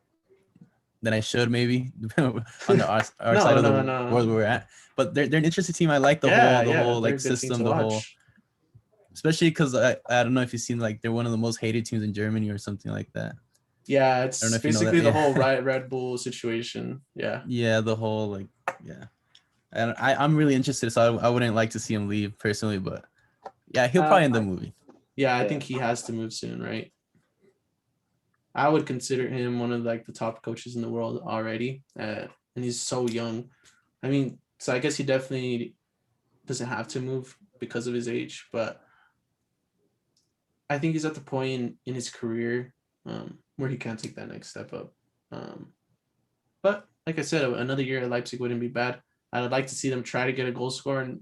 I should, maybe on our side of the world we're at. But they're an interesting team. I like the whole like system, the whole. Especially because I don't know if you've seen, like, they're one of the most hated teams in Germany or something like that. Yeah, it's basically the whole Red Bull situation. Yeah. Yeah, the whole like and I'm really interested, so I wouldn't like to see him leave personally, but yeah, he'll probably end up moving. Yeah, I think he has to move soon, right? I would consider him one of like the top coaches in the world already, and he's so young. I mean, so I guess he definitely doesn't have to move because of his age, but I think he's at the point in his career where he can take that next step up. But like I said, another year at Leipzig wouldn't be bad. I'd like to see them try to get a goal scorer and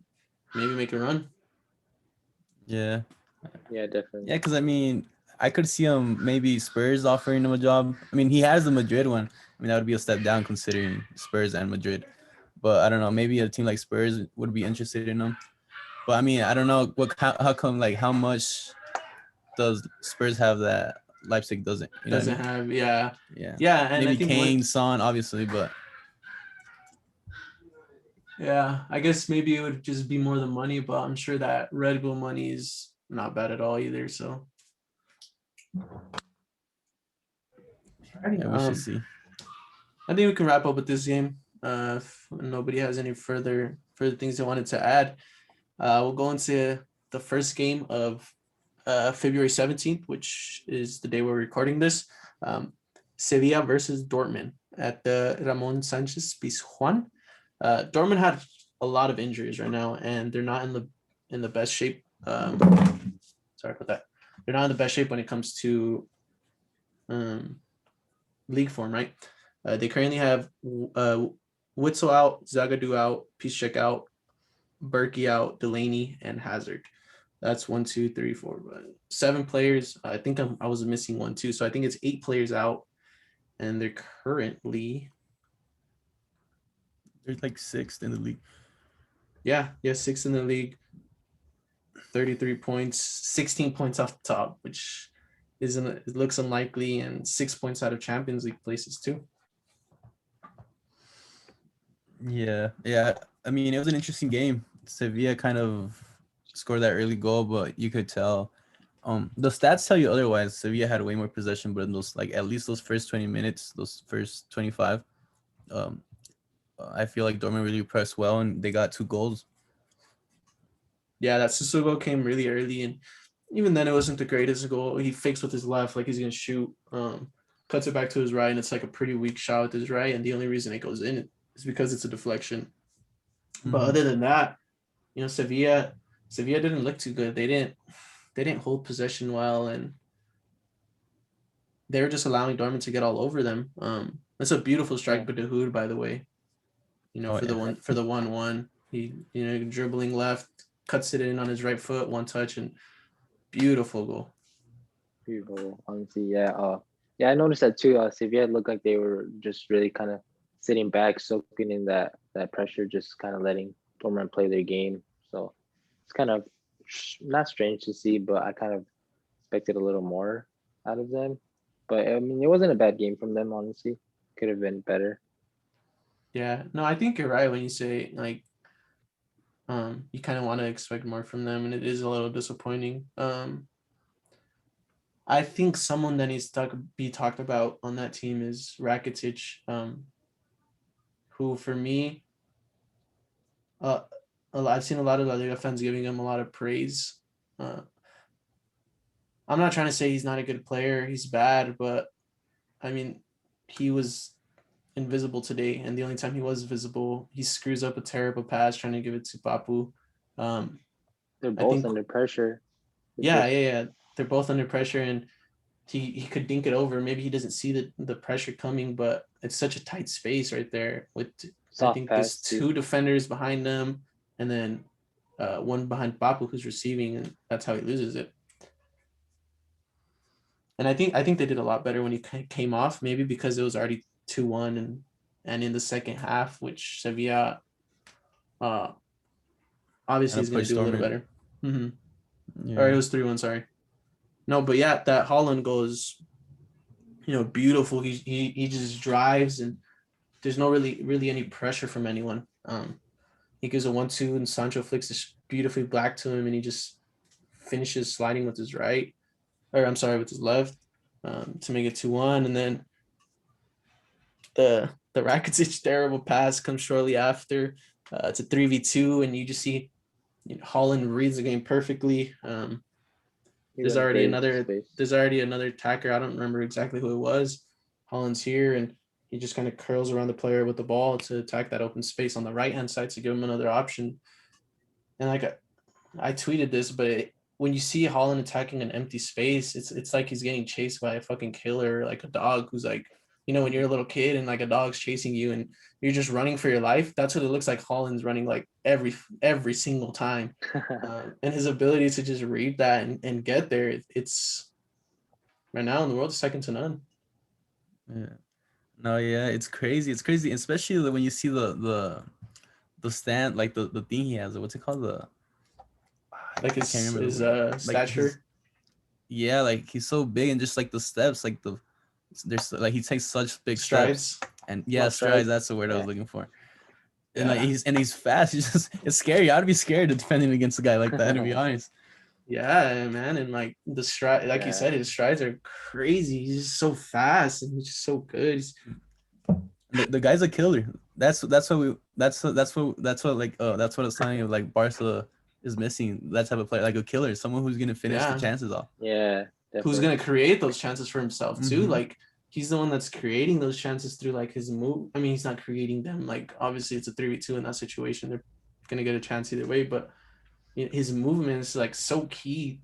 maybe make a run. Yeah, definitely. Yeah, because I mean, I could see him maybe Spurs offering him a job. I mean, he has the Madrid one. I mean, that would be a step down considering Spurs and Madrid. But I don't know, maybe a team like Spurs would be interested in him. But I mean, I don't know how come, like, how much does Spurs have that Leipzig doesn't? You know doesn't have, yeah. And maybe I think Kane, Son, obviously, but yeah, I guess maybe it would just be more the money, but I'm sure that Red Bull money is not bad at all either. So yeah, we should see. I think we can wrap up with this game. If nobody has any further things they wanted to add, we'll go into the first game of February 17th, which is the day we're recording this. Sevilla versus Dortmund at the Ramon Sanchez Pizjuan. Dortmund had a lot of injuries right now, and they're not in the best shape. Sorry about that. They're not in the best shape when it comes to league form, right? They currently have Witzel out, Zagadou out, Piszczek out, Berkey out, Delaney, and Hazard. That's 1, 2, 3, 4, 7 players. I think I was missing one too, so I think it's 8 players out, and they're currently like 6th in the league. Yeah, 6th in the league. 33 points, 16 points off the top, which it looks unlikely, and 6 points out of Champions League places too. Yeah. I mean, it was an interesting game. Sevilla kind of scored that early goal, but you could tell. The stats tell you otherwise. Sevilla had way more possession, but in those, like, at least those first 20 minutes, those first 25, I feel like Dortmund really pressed well, and they got 2 goals. Yeah, that Suso goal came really early, and even then it wasn't the greatest goal. He fakes with his left like he's gonna shoot, cuts it back to his right, and it's like a pretty weak shot with his right, and the only reason it goes in is because it's a deflection. Mm-hmm. But other than that, you know, Sevilla didn't look too good. They didn't hold possession well, and they were just allowing Dortmund to get all over them. That's a beautiful strike by Dahoud, by the way. You know, for the 1-1, He, dribbling left, cuts it in on his right foot, one touch, and beautiful goal. People, honestly, yeah. Yeah, I noticed that too. Sevilla looked like they were just really kind of sitting back, soaking in that pressure, just kind of letting Dortmund play their game. So it's kind of not strange to see, but I kind of expected a little more out of them. But I mean, it wasn't a bad game from them, honestly. Could have been better. Yeah, no, I think you're right when you say like, you kind of want to expect more from them, and it is a little disappointing. I think someone that needs to be talked about on that team is Rakitic, who for me, I've seen a lot of La Liga fans giving him a lot of praise. I'm not trying to say he's not a good player. He's bad, but I mean, he was invisible today, and the only time he was visible, he screws up a terrible pass trying to give it to Papu. They're both under pressure. Yeah. They're both under pressure, and he could dink it over. Maybe he doesn't see the pressure coming, but it's such a tight space right there. With I think there's two defenders behind them, and then one behind Papu who's receiving, and that's how he loses it. And I think they did a lot better when he came off, maybe because it was already 2-1, and in the second half, which Sevilla obviously is going to do a little better. Mm-hmm. Yeah. Or it was 3-1, sorry. No, but yeah, that Haaland goal is, beautiful. He just drives, and there's no really any pressure from anyone. He gives a 1-2, and Sancho flicks this beautifully back to him, and he just finishes sliding with his with his left, to make it 2-1, and then the Rakitic terrible pass comes shortly after. It's a 3v2, and you just see Haaland reads the game perfectly. There's already another attacker. I don't remember exactly who it was. Haaland's here, and he just kind of curls around the player with the ball to attack that open space on the right-hand side to give him another option. And like I tweeted this, but when you see Haaland attacking an empty space, it's like he's getting chased by a fucking killer, like a dog who's like, when you're a little kid and like a dog's chasing you and you're just running for your life. That's what it looks like. Haaland's running like every single time, and his ability to just read that and get there, it's right now in the world is second to none. Yeah. No, yeah, it's crazy. It's crazy, especially when you see the stand, like the thing he has. What's it called? Like his stature. Yeah, like he's so big, and just like the steps, like there's like he takes such big strides, and strides. That's the word I was looking for. And like he's fast. It's scary. I'd be scared of defending against a guy like that, to be honest. Yeah, man, and like the stride, like you said, his strides are crazy. He's just so fast, and he's just so good. The guy's a killer. That's what it's telling you. Like Barca is missing that type of player, like a killer, someone who's gonna finish the chances off. Yeah, definitely. Who's gonna create those chances for himself too. Mm-hmm. Like he's the one that's creating those chances through like his move. I mean, he's not creating them. Like obviously it's a 3v2 in that situation. They're gonna get a chance either way, but his movement is like so key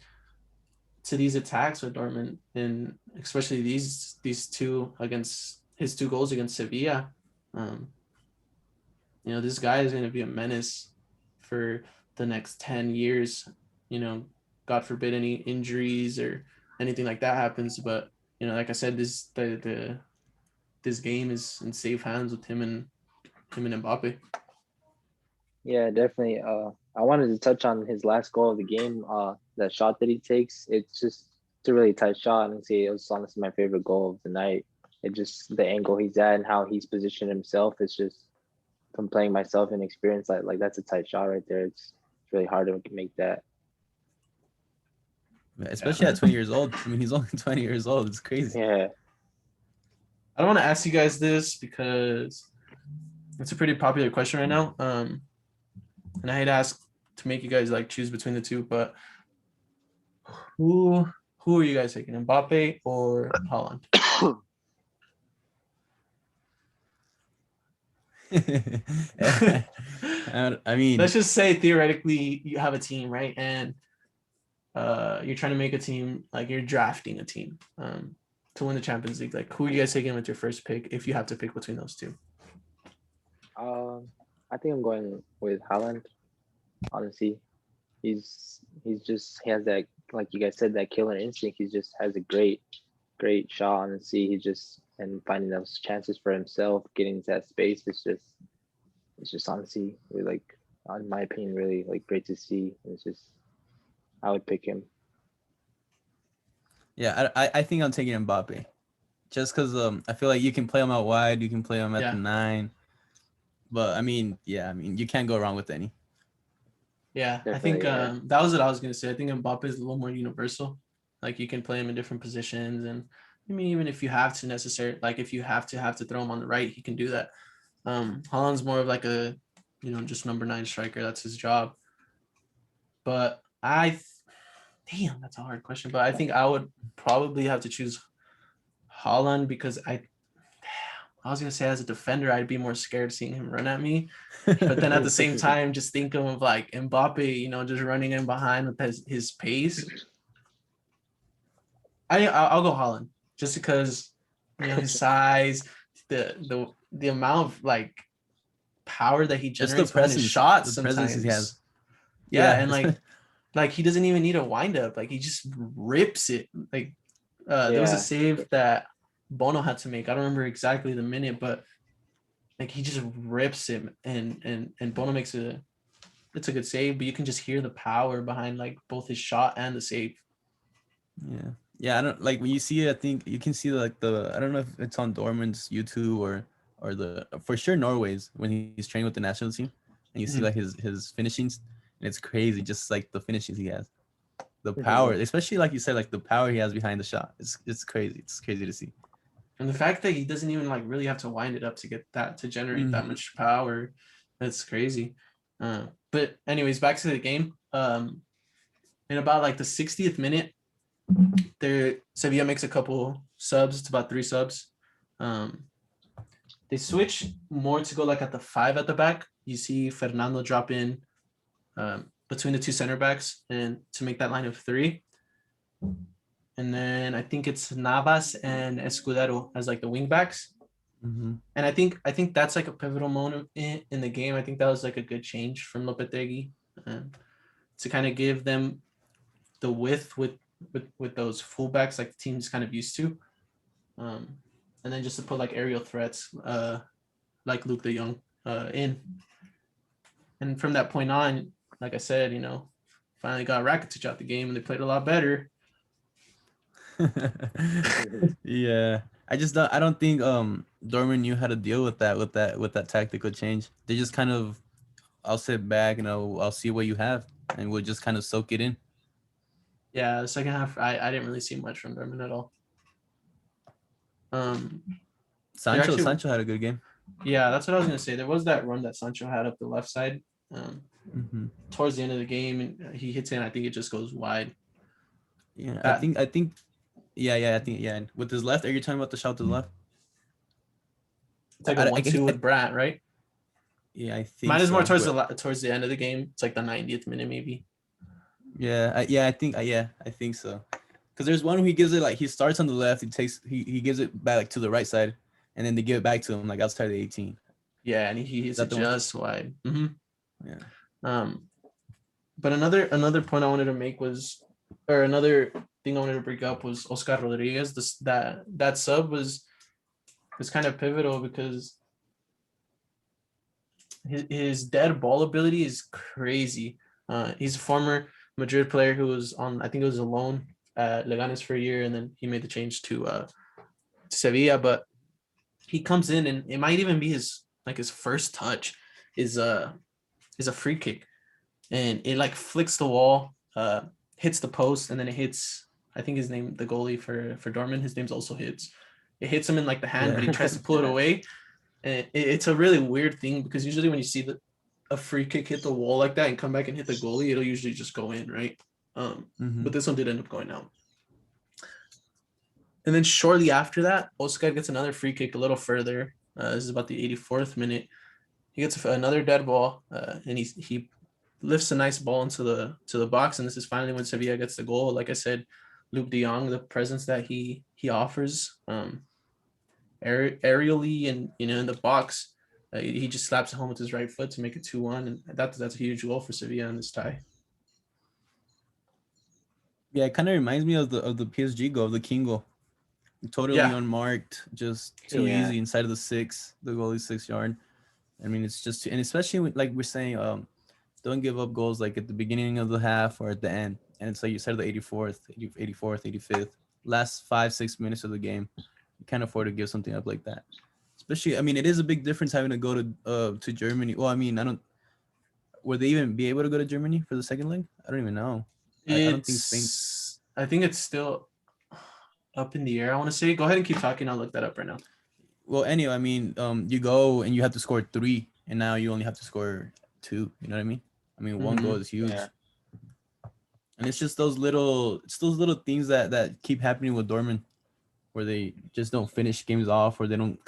to these attacks with Dortmund, and especially these two against his 2 goals against Sevilla. This guy is going to be a menace for the next 10 years. God forbid any injuries or anything like that happens. But like I said, this game is in safe hands with him and Mbappe. Yeah, definitely. I wanted to touch on his last goal of the game. That shot that he takes, it's a really tight shot. And it was honestly my favorite goal of the night. It just the angle he's at and how he's positioned himself. It's just from playing myself and experience. Like that's a tight shot right there. It's really hard to make that. Especially at 20 years old. I mean, he's only 20 years old. It's crazy. Yeah. I don't want to ask you guys this because it's a pretty popular question right now. And I hate to ask to make you guys like choose between the two, but who are you guys taking, Mbappe or Haaland? I mean, let's just say theoretically you have a team, right? And you're trying to make a team, like you're drafting a team to win the Champions League. Like, who are you guys taking with your first pick if you have to pick between those two? I think I'm going with Haaland. Honestly, he has that, like you guys said, that killer instinct. He just has a great shot. Honestly, he just and finding those chances for himself, getting into that space. It's just honestly really, like, in my opinion, really like great to see. It's just I would pick him. Yeah, I think I'm taking Mbappe, just because I feel like you can play him out wide, you can play him at Yeah. the 9, but I mean you can't go wrong with any. Yeah, I think Definitely, yeah. that was what I was gonna say. I think Mbappe is a little more universal. Like you can play him in different positions, and I mean even if you have to if you have to throw him on the right, he can do that. Holland's more of like a, just number 9 striker. That's his job. But damn, that's a hard question. But I think I would probably have to choose Holland because I was gonna say as a defender, I'd be more scared seeing him run at me. But then at the same time, just think of like Mbappe, just running in behind with his pace. I'll go Holland just because his size, the amount of like power that he Just the generates behind his presence, shots the presence he has. sometimes. Yeah, and Yeah. like he doesn't even need a wind up. Like he just rips it. Like there was a Yeah, save that Bono had to make. I don't remember exactly the minute, but like he just rips him and Bono makes it's a good save, but you can just hear the power behind like both his shot and the save. Yeah, I don't like when you see it. I think you can see like I don't know if it's on Dortmund's YouTube or the for sure Norway's when he's training with the national team, and you see Mhm. like his finishings, and it's crazy. Just like the finishes he has, the Mhm. power, especially like you said, like the power he has behind the shot. It's crazy. It's crazy to see. And the fact that he doesn't even like really have to wind it up to get that to generate that much power, that's crazy. But anyways, back to the game. In about like the 60th minute, Sevilla makes a couple subs. It's about 3 subs. They switch more to go like at the 5 at the back. You see Fernando drop in between the 2 center backs and to make that line of 3. And then I think it's Navas and Escudero as like the wing backs. Mm-hmm. And I think that's like a pivotal moment in the game. I think that was like a good change from Lopetegui to kind of give them the width with those fullbacks like the team's kind of used to. And then just to put like aerial threats like Luke de Jong in. And from that point on, like I said, finally got Rakitic out the game and they played a lot better. Yeah, I don't think Dortmund knew how to deal with that tactical change. They just kind of, I'll sit back and I'll see what you have, and we'll just kind of soak it in. Yeah, the second half, I didn't really see much from Dortmund at all. Sancho had a good game. Yeah, that's what I was gonna say. There was that run that Sancho had up the left side towards the end of the game, and he hits it. And I think it just goes wide. Yeah, I think I think with his left. Are you talking about the shot to the left? It's like a 1-2 with Brandt, right? Yeah, I think Mine is more so, towards the end of the game. It's like the 90th minute, maybe. Yeah, I think so. Because there's one who he gives it like he starts on the left, he gives it back like to the right side, and then they give it back to him like outside the 18. Yeah, and he hits it just wide. Mm-hmm. Yeah. But another point I wanted to make was, or another thing I wanted to bring up was Oscar Rodriguez. That sub was kind of pivotal because his dead ball ability is crazy. He's a former Madrid player who was on, I think it was a loan at Leganes for a year, and then he made the change to Sevilla. But he comes in, and it might even be his first touch is a free kick, and it like flicks the wall, hits the post, and then it hits. I think his name, the goalie for Dortmund, his name's also hits. It hits him in like the hand, but he tries to pull it away. And it's a really weird thing because usually when you see a free kick hit the wall like that and come back and hit the goalie, it'll usually just go in, right? But this one did end up going out. And then shortly after that, Oscar gets another free kick a little further. This is about the 84th minute. He gets another dead ball, and he lifts a nice ball into the box, and this is finally when Sevilla gets the goal. Like I said, Luke de Jong, the presence that he offers, aerially and in the box, He just slaps it home with his right foot to make it 2-1, and that's a huge goal for Sevilla in this tie. Yeah, it kind of reminds me of the PSG goal, the King goal. Totally unmarked, just too easy inside of the 6, the goalie's 6-yard. I mean, it's just, and especially when, like we're saying, don't give up goals like at the beginning of the half or at the end. And it's like you said, the 84th, 85th, last 5-6 minutes of the game, you can't afford to give something up like that. Especially, I mean, it is a big difference having to go to Germany. Well, I mean, would they even be able to go to Germany for the second leg? I don't even know. I don't think Spain. I think it's still up in the air, I want to say. Go ahead and keep talking. I'll look that up right now. Well, anyway, I mean, you go and you have to score 3, and now you only have to score 2. You know what I mean? I mean, one goal is huge. Yeah. And it's just those little things that keep happening with Dortmund, where they just don't finish games off, or they don't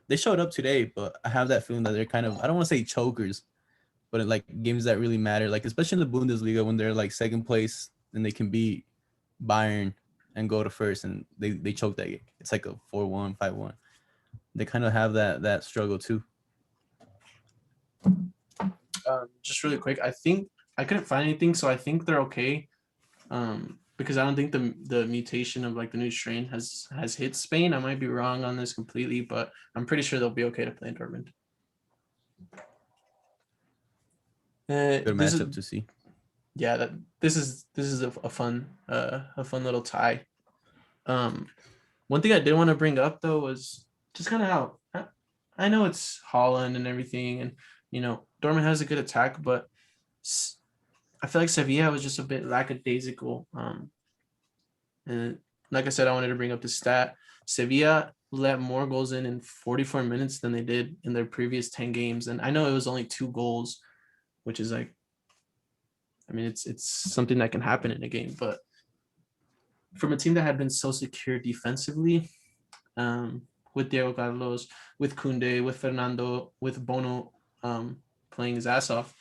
they showed up today, but I have that feeling that they're I don't want to say chokers, but like games that really matter, like especially in the Bundesliga when they're like second place and they can beat Bayern and go to first, and they choke that game. It's like a 4-1, 5-1. They kind of have that struggle too. Just really quick, I think I couldn't find anything, so I think they're okay. Because I don't think the mutation of like the new strain has hit Spain. I might be wrong on this completely, but I'm pretty sure they'll be okay to play in Dortmund. Good matchup to see. Yeah, this is a fun little tie. One thing I did want to bring up though was just kind of how I know it's Holland and everything, and you know Dortmund has a good attack, but I feel like Sevilla was just a bit lackadaisical. And like I said, I wanted to bring up the stat. Sevilla let more goals in 44 minutes than they did in their previous 10 games. And I know it was only 2 goals, which is like, I mean, it's something that can happen in a game. But from a team that had been so secure defensively, with Diego Carlos, with Koundé, with Fernando, with Bono playing his ass off,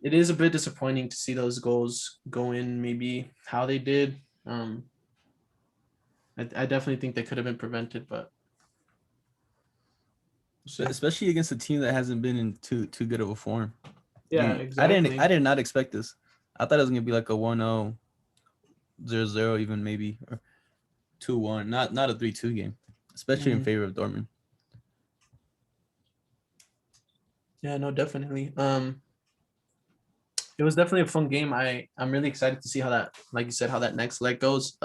it is a bit disappointing to see those goals go in maybe how they did. I definitely think they could have been prevented, but especially against a team that hasn't been in too good of a form. Yeah, exactly. I did not expect this. I thought it was gonna be like a 1-0, 0-0, even maybe, or 2-1. Not a 3-2 game, especially in favor of Dortmund. Yeah, no, definitely. It was definitely a fun game. I'm really excited to see how that, like you said, how that next leg goes.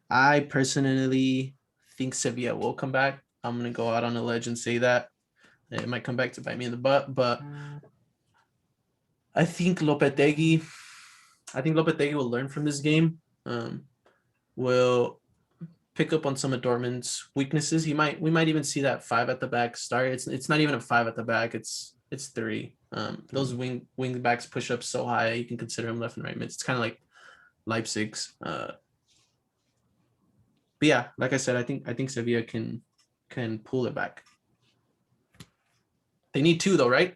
I personally think Sevilla will come back. I'm gonna go out on a ledge and say that it might come back to bite me in the butt, but I think Lopetegui will learn from this game. Will pick up on some of Dortmund's weaknesses. We might even see that 5 at the back start. It's not even a 5 at the back. It's 3. Those wing backs push up so high you can consider them left and right mids. It's kind of like Leipzig's. But yeah, like I said, I think Sevilla can pull it back. They need 2 though, right?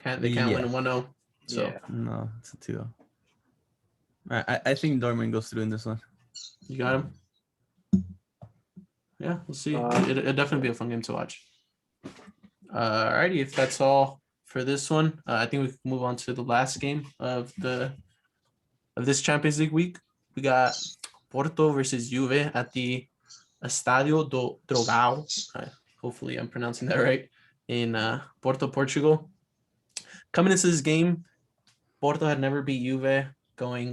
They can't win a 1-0. So yeah. No, it's a 2-0. I think Dortmund goes through in this one. You got him. Yeah, we'll see. It'll definitely be a fun game to watch. Alrighty, if that's all for this one, I think we can move on to the last game of this Champions League week. We got Porto versus Juve at the Estadio do Dragão. Hopefully, I'm pronouncing that right. In Porto, Portugal. Coming into this game, Porto had never beat Juve, going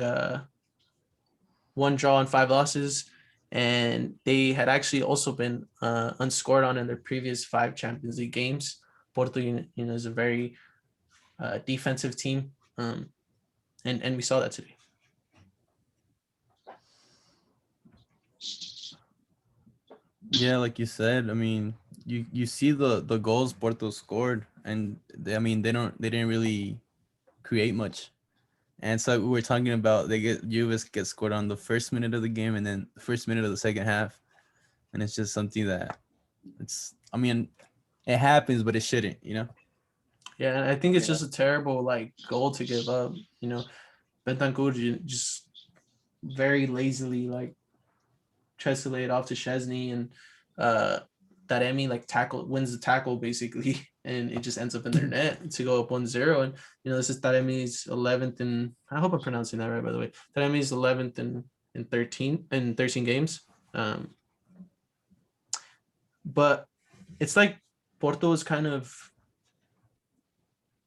1 draw and 5 losses. And they had actually also been unscored on in their previous 5 Champions League games. Porto, is a very defensive team, and we saw that today. Yeah, like you said, I mean, you see the goals Porto scored, and they didn't really create much. And so we were talking about Juve get scored on the first minute of the game and then the first minute of the second half. And it's just something that it happens, but it shouldn't, Yeah, I think it's just a terrible goal to give up. Bentancur just very lazily tries to lay it off to Szczesny, and Taremi like wins the tackle basically, and it just ends up in their net to go up 1-0. And this is Taremi's 11th, and I hope I'm pronouncing that right, by the way. Taremi's 11th in 13 games. But it's like Porto was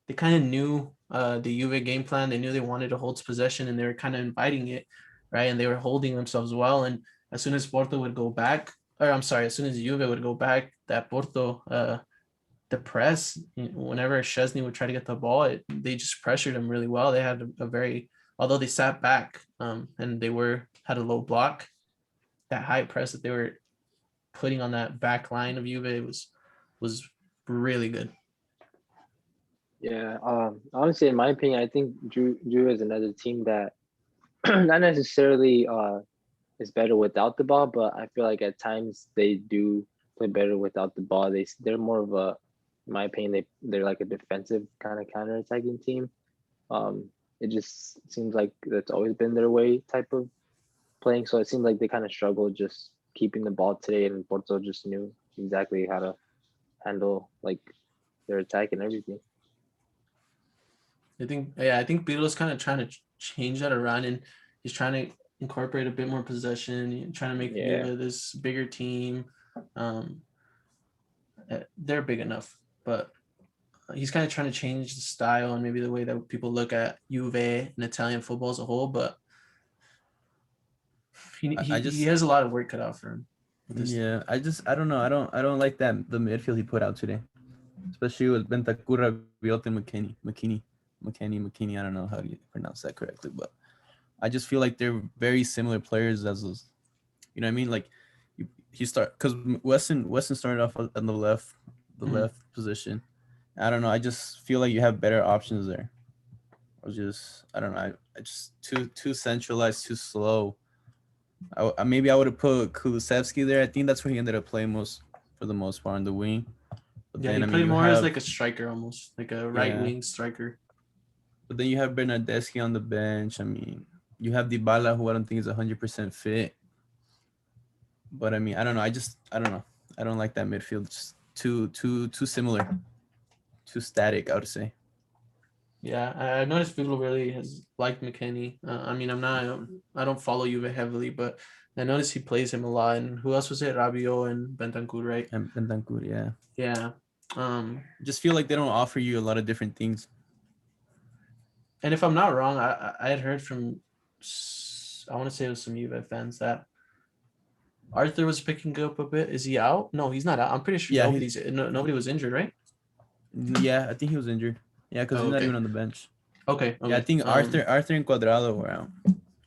they kind of knew the Juve game plan. They knew they wanted to hold possession, and they were kind of inviting it, right? And they were holding themselves well. And as soon as Porto would go back, as soon as Juve would go back, that Porto, the press, whenever Szczesny would try to get the ball, they just pressured him really well. They had although they sat back and they had a low block, that high press that they were putting on that back line of Juve was really good. Yeah, honestly, in my opinion, I think Juve is another team that not necessarily is better without the ball, but I feel like at times they do play better without the ball. They're more of a, in my opinion, they're like a defensive kind of counter-attacking team. It just seems like that's always been their way type of playing. So it seems like they kind of struggled just keeping the ball today, and Porto just knew exactly how to handle like their attack and everything. I think Pirlo's kind of trying to change that around, and he's trying to incorporate a bit more possession, trying to make Juve this bigger team. They're big enough, but he's kind of trying to change the style and maybe the way that people look at Juve and Italian football as a whole. But he has a lot of work cut out for him. Yeah, I don't know. I don't like the midfield he put out today, especially with Bentancur, Rabiot, and McKinney. I don't know how you pronounce that correctly, but I just feel like they're very similar players as those. You know what I mean? Like because Weston started off on the left position. I don't know. I just feel like you have better options there. I don't know. I just too centralized, too slow. Maybe I would have put Kulusevski there. I think that's where he ended up playing for the most part on the wing. But he played more as like a striker, almost like a right wing striker. But then you have Bernardeschi on the bench. I mean, you have Dybala, who I don't think is 100% fit. But I mean, I don't know. I don't know. I don't like that midfield. Just too similar, too static, I would say. Yeah, I noticed Pirlo really has liked McKennie. I mean, I don't follow Juve heavily, but I noticed he plays him a lot. And who else was it? Rabiot and Bentancur, right? And Bentancur, yeah. Yeah. Just feel like they don't offer you a lot of different things. And if I'm not wrong, I had heard from, I want to say it was some Juve fans that Arthur was picking up a bit. Is he out? No, he's not out. I'm pretty sure nobody was injured, right? Yeah, I think he was injured. Yeah, because he's not even on the bench. Okay. Yeah, I think Arthur and Cuadrado were out.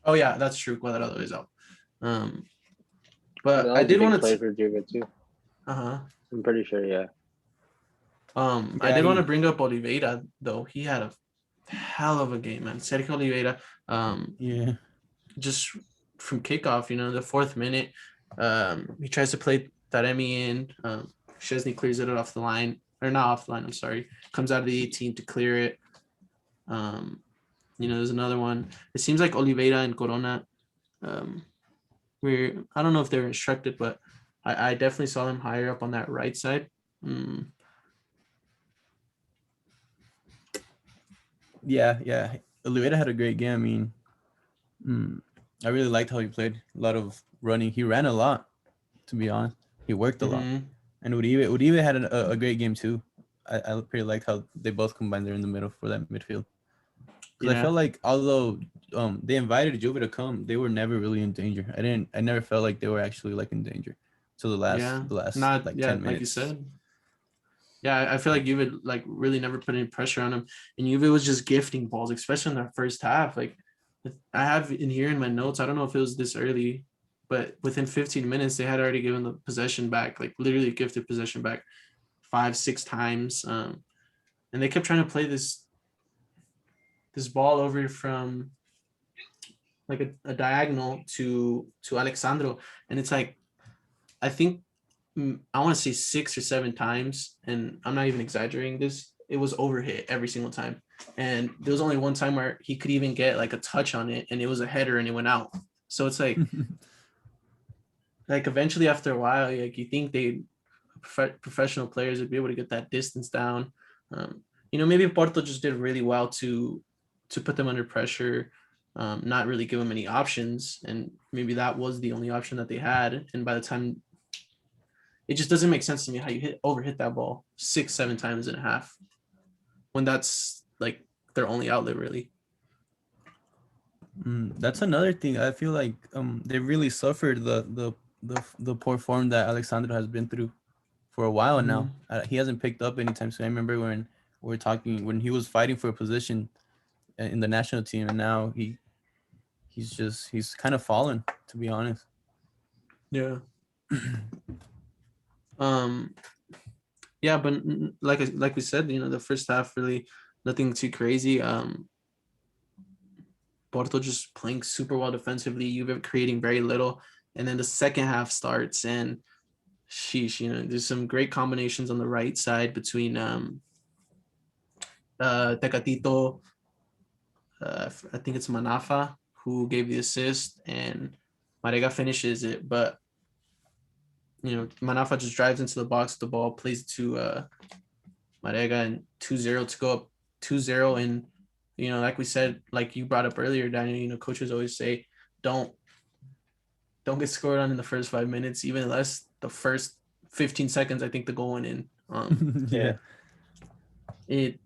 Oh yeah, that's true. Cuadrado is out. But I did want to play for Juve too. I'm pretty sure, yeah. I did want to bring up Oliveira though. He had a hell of a game, man. Sergio Oliveira. Just from kickoff, the 4th minute, he tries to play Taremi in. Szczesny clears it off the line, or not off the line. I'm sorry. Comes out of the 18 to clear it. There's another one. It seems like Oliveira and Corona. I don't know if they're instructed, but I definitely saw them higher up on that right side. Yeah. Oliveira had a great game. I mean, I really liked how he played. A lot of running. He ran a lot, to be honest. He worked a lot. And Uribe had a great game too. I pretty liked how they both combined there in the middle for that midfield. Because I felt like although they invited Juve to come, they were never really in danger. I never felt like they were actually like in danger till the last 10 minutes. Like you said. Yeah, I feel like Juve like really never put any pressure on him, and Juve was just gifting balls, especially in that first half. Like I have in here in my notes, I don't know if it was this early, but within 15 minutes they had already given the possession back, like literally gifted possession back 5-6 times, and they kept trying to play this ball over from like a diagonal to Alexandro, and it's like I think I want to say 6 or 7 times, and I'm not even exaggerating this. It was overhit every single time, and there was only one time where he could even get like a touch on it, and it was a header, and it went out. So it's like, like eventually after a while, like you think they professional players would be able to get that distance down. Maybe Porto just did really well to put them under pressure, not really give them any options, and maybe that was the only option that they had. And by the time, it just doesn't make sense to me how you overhit that ball 6-7 times in a half when that's like their only outlet, really. That's another thing. I feel like they really suffered the poor form that Alexandro has been through for a while now. He hasn't picked up anytime soon. I remember when we were talking when he was fighting for a position in the national team, and now he's kind of fallen, to be honest. Yeah. Yeah, but like we said, the first half really nothing too crazy. Porto just playing super well defensively. Juve creating very little, and then the second half starts, and sheesh, there's some great combinations on the right side between Tecatito, I think it's Manafa who gave the assist, and Marega finishes it. But Manafa just drives into the box, the ball plays to Marega, and 2-0 to go up 2-0. And like we said, like you brought up earlier, Daniel, coaches always say don't get scored on in the first 5 minutes, even less the first 15 seconds. I think the goal went in. Yeah. I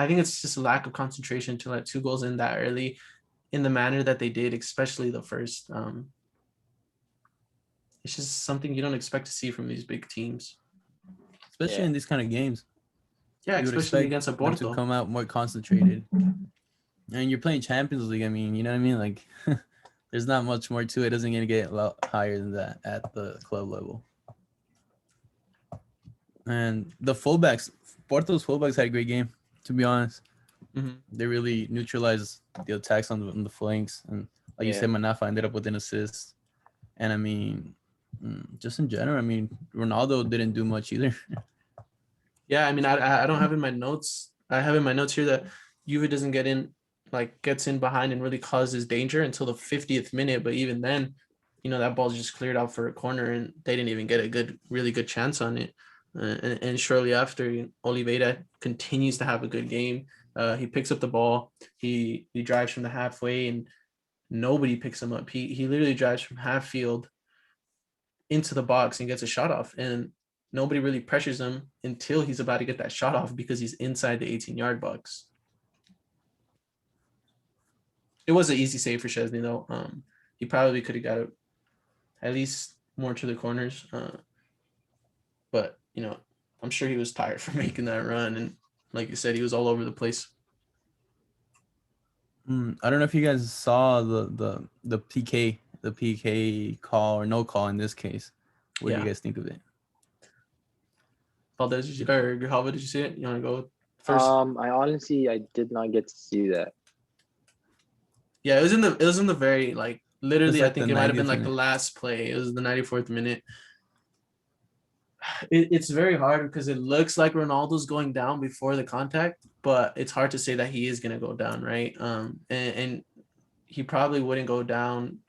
think it's just a lack of concentration to let 2 goals in that early in the manner that they did, especially the first. It's just something you don't expect to see from these big teams, especially in these kind of games. Yeah, you would especially against a them Porto. to come out more concentrated. And you're playing Champions League. I mean, you know what I mean? Like, there's not much more to it. It doesn't going to get a lot higher than that at the club level. And the fullbacks, Porto's fullbacks had a great game, to be honest. They really neutralized the attacks on the flanks. And like you said, Manafa ended up with an assist. And I mean, just in general, I mean, Ronaldo didn't do much either. Yeah, I mean, I don't have in my notes. I have in my notes here that Juve doesn't gets in behind and really causes danger until the 50th minute. But even then, that ball's just cleared out for a corner, and they didn't even get a really good chance on it. And shortly after, Oliveira continues to have a good game. He picks up the ball. He drives from the halfway, and nobody picks him up. He literally drives from half field into the box and gets a shot off, and nobody really pressures him until he's about to get that shot off because he's inside the 18-yard box. It was an easy save for Szczesny, though. He probably could have got it at least more to the corners. But, I'm sure he was tired from making that run. And like you said, he was all over the place. I don't know if you guys saw the PK call or no call in this case. What do you guys think of it? Valdez, or Grijalva, did you see it? You want to go first? I did not get to see that. Yeah, it was in the very literally. I think it might have been the last play. It was the 94th minute. It's very hard because it looks like Ronaldo's going down before the contact, but it's hard to say that he is going to go down, right? And he probably wouldn't go down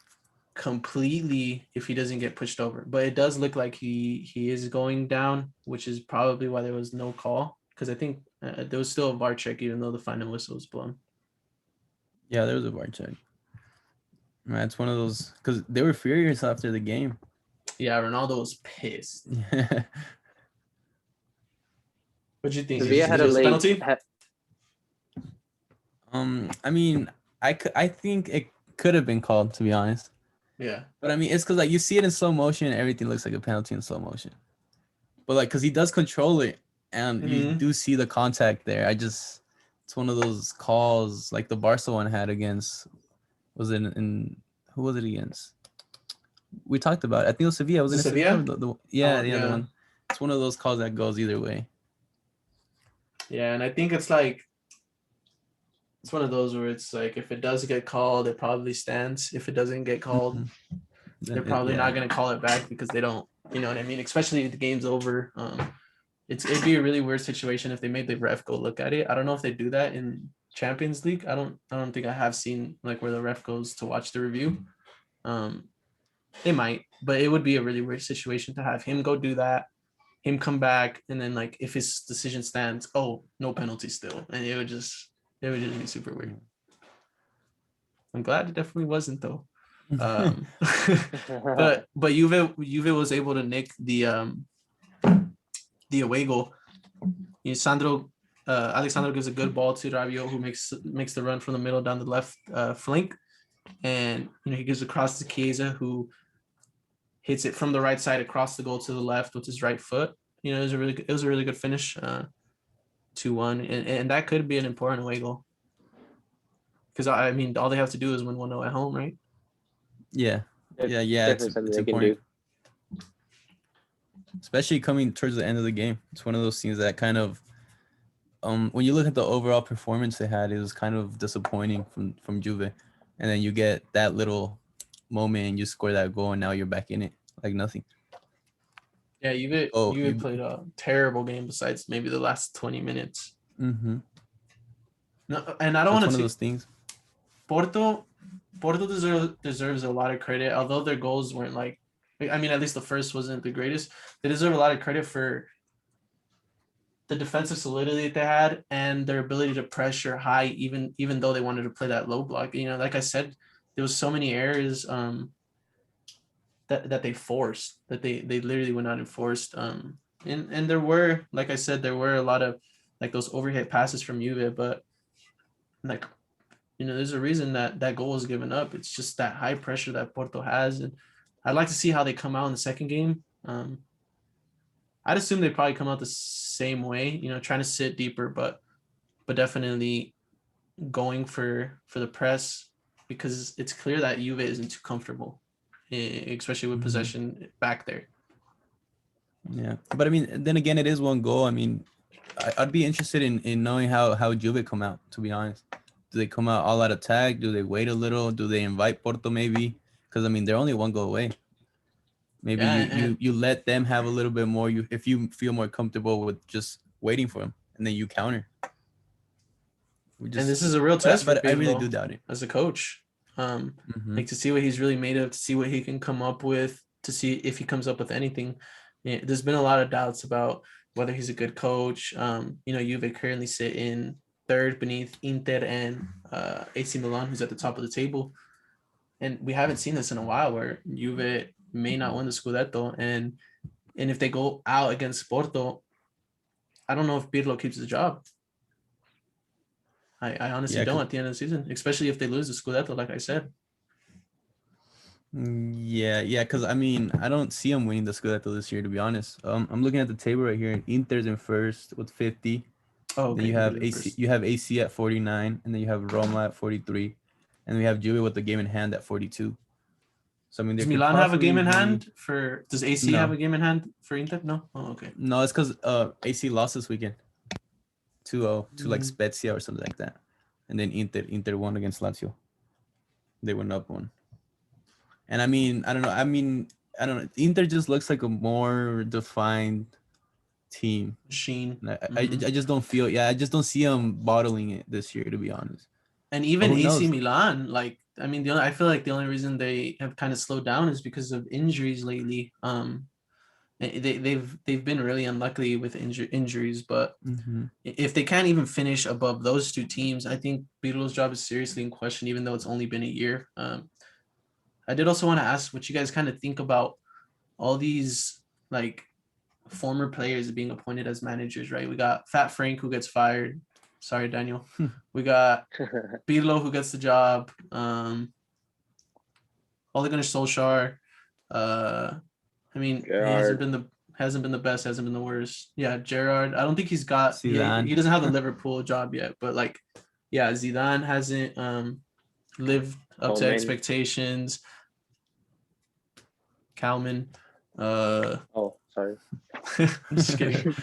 completely if he doesn't get pushed over. But it does look like he is going down, which is probably why there was no call, because I think there was still a VAR check even though the final whistle was blown. Yeah, there was a VAR check. Man, it's one of those because they were furious after the game. Yeah, Ronaldo was pissed. What'd you think? Sevilla had a late penalty. I mean, I think it could have been called, to be honest. Yeah. But I mean, it's because you see it in slow motion and everything looks like a penalty in slow motion. But because he does control it and you do see the contact there. It's one of those calls like the Barca one had against, who was it against? We talked about it. I think it was Sevilla. Was it Sevilla? The other one. It's one of those calls that goes either way. Yeah, and I think it's one of those where it's if it does get called, it probably stands. If it doesn't get called, they're probably not going to call it back because they don't, you know what I mean? Especially if the game's over. It'd be a really weird situation if they made the ref go look at it. I don't know if they do that in Champions League. I don't think I have seen where the ref goes to watch the review. They might, but it would be a really weird situation to have him go do that, him come back, and then like if his decision stands, oh, no penalty still, and it would just be super weird. I'm glad it definitely wasn't though. But Juve was able to nick the away goal. Alexandro gives a good ball to Rabiot, who makes the run from the middle down the left flank, and he gives across to Chiesa, who hits it from the right side across the goal to the left with his right foot. It was a really good finish, 2-1, and that could be an important away goal. Because I mean, all they have to do is win 1-0 at home, right? Yeah. Definitely something they can do. Especially coming towards the end of the game. It's one of those things that kind of, when you look at the overall performance they had, it was kind of disappointing from Juve. And then you get that little moment and you score that goal and now you're back in it like nothing. Yeah, Juve played a terrible game besides maybe the last 20 minutes. Mm-hmm. No, and I don't want to one of those things. Porto deserves a lot of credit, although their goals weren't like, I mean, at least the first wasn't the greatest. They deserve a lot of credit for the defensive solidity that they had and their ability to pressure high, even though they wanted to play that low block. Like I said, there was so many errors that they forced, that they literally went out and forced. And there were, like I said, there were a lot of like those overhead passes from Juve, but like, there's a reason that goal was given up. It's just that high pressure that Porto has, and I'd like to see how they come out in the second game. I'd assume they'd probably come out the same way, trying to sit deeper, but definitely going for the press, because it's clear that Juve isn't too comfortable, especially with possession back there. Yeah, but I mean, then again, it is one goal. I mean, I'd be interested in knowing how Juve come out, to be honest. Do they come out all out attack? Do they wait a little? Do they invite Porto maybe? Because I mean, they're only one goal away. Maybe you let them have a little bit more. If you feel more comfortable with just waiting for them, and then you counter. And this is a real test for Pirlo, I really do doubt it as a coach. Like to see what he's really made of, to see what he can come up with, to see if he comes up with anything. There's been a lot of doubts about whether he's a good coach. Juve currently sit in third beneath Inter and AC Milan, who's at the top of the table. And we haven't seen this in a while, where Juve may not win the Scudetto. And if they go out against Porto, I don't know if Pirlo keeps the job. I honestly don't at the end of the season, especially if they lose the Scudetto, like I said. Yeah, because I mean, I don't see them winning the Scudetto this year, to be honest. I'm looking at the table right here, and Inter's in first with 50. Oh, okay. Then you have AC at 49, and then you have Roma at 43, and we have Juve with the game in hand at 42. So I mean, does Milan have a game in hand for? Does AC have a game in hand for Inter? No. Oh, okay. No, it's because AC lost this weekend, 2-0 to like Spezia or something like that, and then Inter won against Lazio. They went up one. And I mean, I don't know. Inter just looks like a more defined team. Machine. I just don't feel. Yeah, I just don't see them bottling it this year, to be honest. And even AC Milan, like, I mean, I feel like the only reason they have kind of slowed down is because of injuries lately. They've been really unlucky with injuries, but if they can't even finish above those two teams, I think Pirlo's job is seriously in question, even though it's only been a year. I did also want to ask what you guys kind of think about all these like former players being appointed as managers, right? We got Fat Frank, who gets fired. Sorry, Daniel. We got Pirlo, who gets the job. Ole Gunnar Solskjaer. I mean, Gerrard. He hasn't been the best, hasn't been the worst. Yeah, Gerrard. I don't think he's got. He doesn't have the Liverpool job yet, but like, yeah, Zidane hasn't lived up to expectations. Kalman. Oh, sorry. I'm just kidding.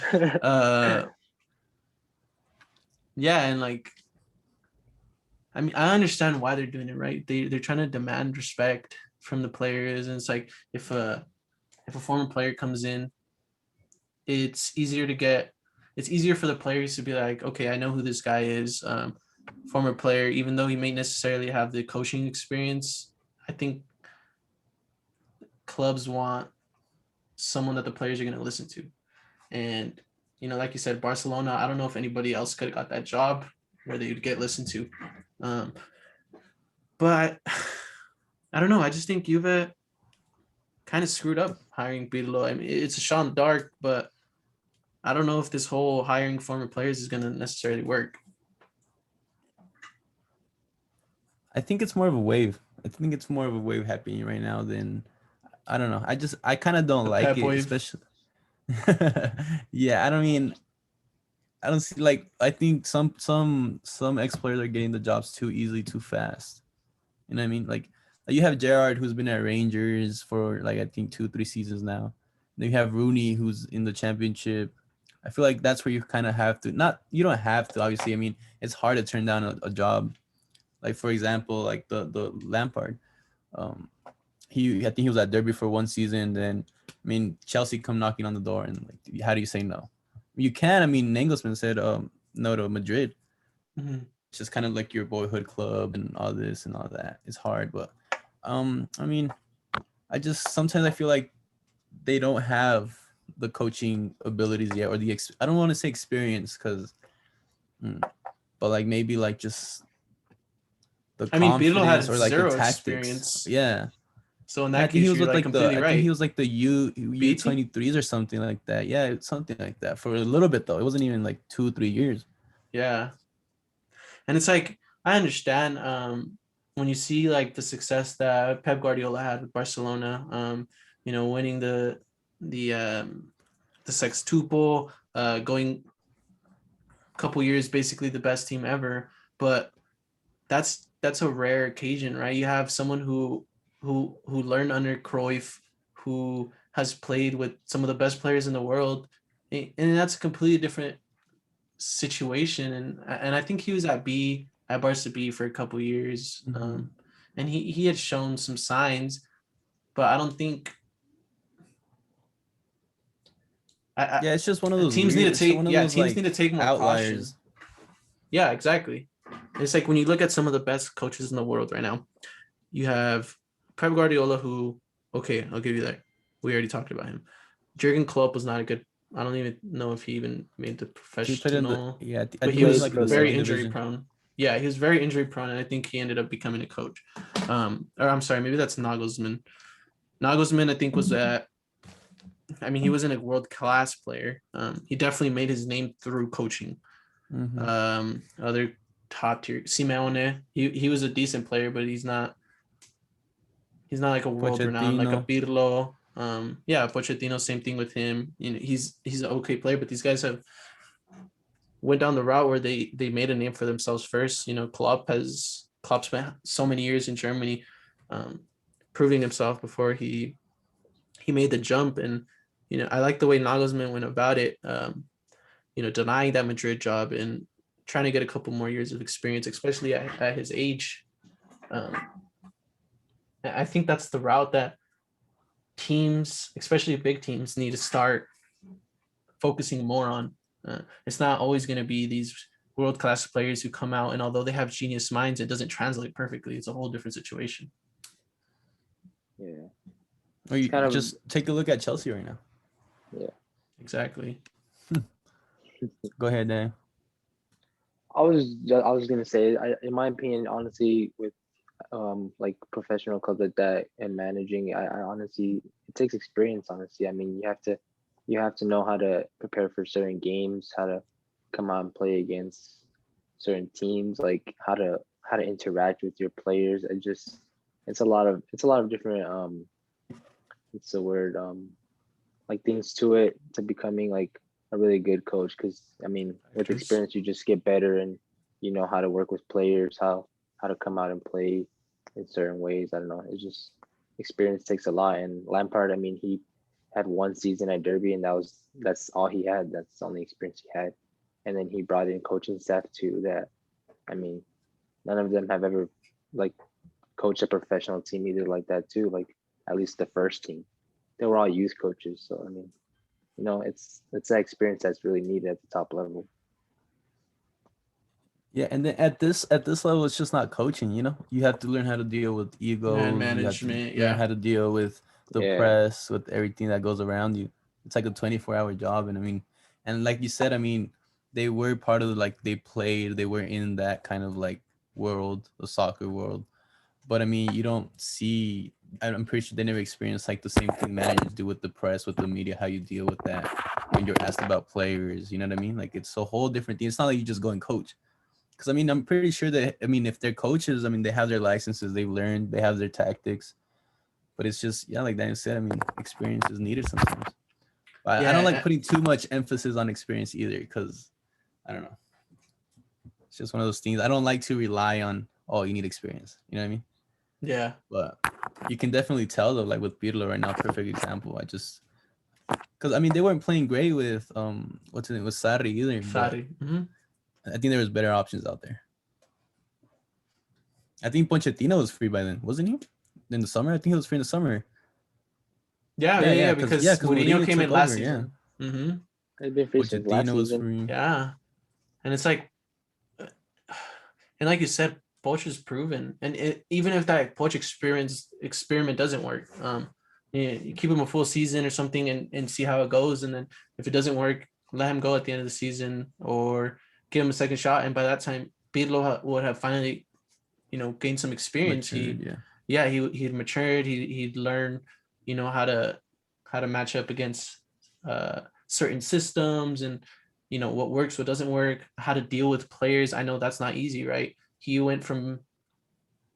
Yeah, and like, I mean, I understand why they're doing it, right? They're trying to demand respect from the players, and it's like if a former player comes in, it's easier for the players to be like, okay, I know who this guy is. Former player, even though he may necessarily have the coaching experience, I think clubs want someone that the players are going to listen to. And, like you said, Barcelona, I don't know if anybody else could have got that job where they would get listened to. But I don't know. I just think Juve kind of screwed up hiring Pirlo. I mean, it's a shot in the dark, but I don't know if this whole hiring former players is going to necessarily work. I think it's more of a wave. I think it's more of a wave happening right now than, I don't know. I kind of don't The like Pep it, wave. especially. Yeah, I don't see, like, I think some ex players are getting the jobs too easily, too fast. You know what I mean? Like you have Gerrard, who's been at Rangers for like I think 2-3 seasons now. Then you have Rooney, who's in the Championship. I feel like that's where you kind of have to, not, you don't have to, obviously. I mean, it's hard to turn down a job. Like, for example, like the Lampard. I think he was at Derby for 1 season. Then, I mean, Chelsea come knocking on the door, and like, how do you say no? You can. I mean, Nagelsmann said no to Madrid. Mm-hmm. It's just kind of like your boyhood club and all this and all that. It's hard, but I mean, sometimes I feel like they don't have the coaching abilities yet, or I don't want to say experience, because, but like maybe like just the Pirlo had confidence or like the zero tactics. experience. Yeah. So in I that think he case, was you're with like completely I think he right. was like the B team? U23s or something like that. Yeah, it's something like that for a little bit though. It wasn't even like 2-3 years. Yeah. And it's like, I understand when you see like the success that Pep Guardiola had with Barcelona, winning the sextuple, going a couple years, basically the best team ever. But that's a rare occasion, right? You have someone who learned under Cruyff, who has played with some of the best players in the world, and that's a completely different situation. And I think he was at Barca B for a couple years, and he had shown some signs, but I don't think. Yeah, it's just one of those teams need weird. to It's take one of those teams need like to take more outliers. caution. Yeah, exactly. It's like when you look at some of the best coaches in the world right now, you have Pep Guardiola, who, okay, I'll give you that. We already talked about him. Jurgen Klopp was not a good. I don't even know if he even made the He played in the professional. I But think he was like for the very second injury division. prone. Yeah, he was very injury prone, and I think he ended up becoming a coach. Or I'm sorry, maybe that's Nagelsmann. Nagelsmann, I think, was at. I mean, he wasn't a world class player. He definitely made his name through coaching. Other top tier, Simeone, he was a decent player, but he's not like a world renowned like a Pirlo. Yeah, Pochettino, same thing with him. He's an okay player, but these guys have went down the route where they made a name for themselves first. Klopp spent so many years in Germany, proving himself before he made the jump. And I like the way Nagelsmann went about it. Denying that Madrid job and trying to get a couple more years of experience, especially at his age. I think that's the route that teams, especially big teams, need to start focusing more on. It's not always going to be these world-class players who come out, and although they have genius minds, it doesn't translate perfectly. It's a whole different situation. Yeah. Or you just take a look at Chelsea right now. Yeah. Exactly. Go ahead, Dan. I was gonna say, in my opinion, honestly, with like professional clubs like that and managing, I honestly, it takes experience. Honestly, I mean, you have to know how to prepare for certain games, how to come out and play against certain teams, like how to interact with your players. It's a lot of different what's the word, like things to it, to becoming like a really good coach. Because I mean, with experience, you just get better, and you know how to work with players, how to come out and play in certain ways. I don't know. It's just experience takes a lot. And Lampard, I mean, he had 1 season at Derby, and that's all he had. That's the only experience he had. And then he brought in coaching staff too. That, I mean, none of them have ever like coached a professional team either like that too. Like at least the first team, they were all youth coaches. So I mean, it's that experience that's really needed at the top level. Yeah, and then at this level, it's just not coaching. You have to learn how to deal with egos. Man management, you have to learn how to deal with the Yeah. press, with everything that goes around you. It's like a 24-hour job, and I mean, and like you said, I mean, they were part of they were in that kind of like world, the soccer world. But I mean, you don't see. I'm pretty sure they never experienced like the same thing managers do with the press, with the media, how you deal with that when you're asked about players. You know what I mean? Like it's a whole different thing. It's not like you just go and coach. Because I mean, I'm pretty sure that if they're coaches, I mean, they have their licenses, they've learned, they have their tactics. But it's just like Daniel said, I mean, experience is needed sometimes. But I don't like Yeah, putting too much emphasis on experience either, because I don't know. It's just one of those things. I don't like to rely on, oh, you need experience. You know what I mean? yeah. But you can definitely tell though, like with Pirlo right now, perfect example. Because I mean, they weren't playing great with what's his name, with Sarri either. But Sorry. Hmm. I think there was better options out there. I think Pochettino was free by then, wasn't he? In the summer, I think he was free in the summer. Yeah. Because Because Mourinho Mourinho came in took last over. Yeah, season. Hmm. They've been free since last Pochettino was season. free. Yeah, and it's like, and like you said, Poch is proven, and even if that Poch experiment doesn't work, you keep him a full season or something, and see how it goes, and then if it doesn't work, let him go at the end of the season or give him a second shot, and by that time, Pirlo would have finally, gained some experience. Matured, He'd matured. He'd learned, how to match up against certain systems, and what works, what doesn't work, how to deal with players. I know that's not easy, right? He went from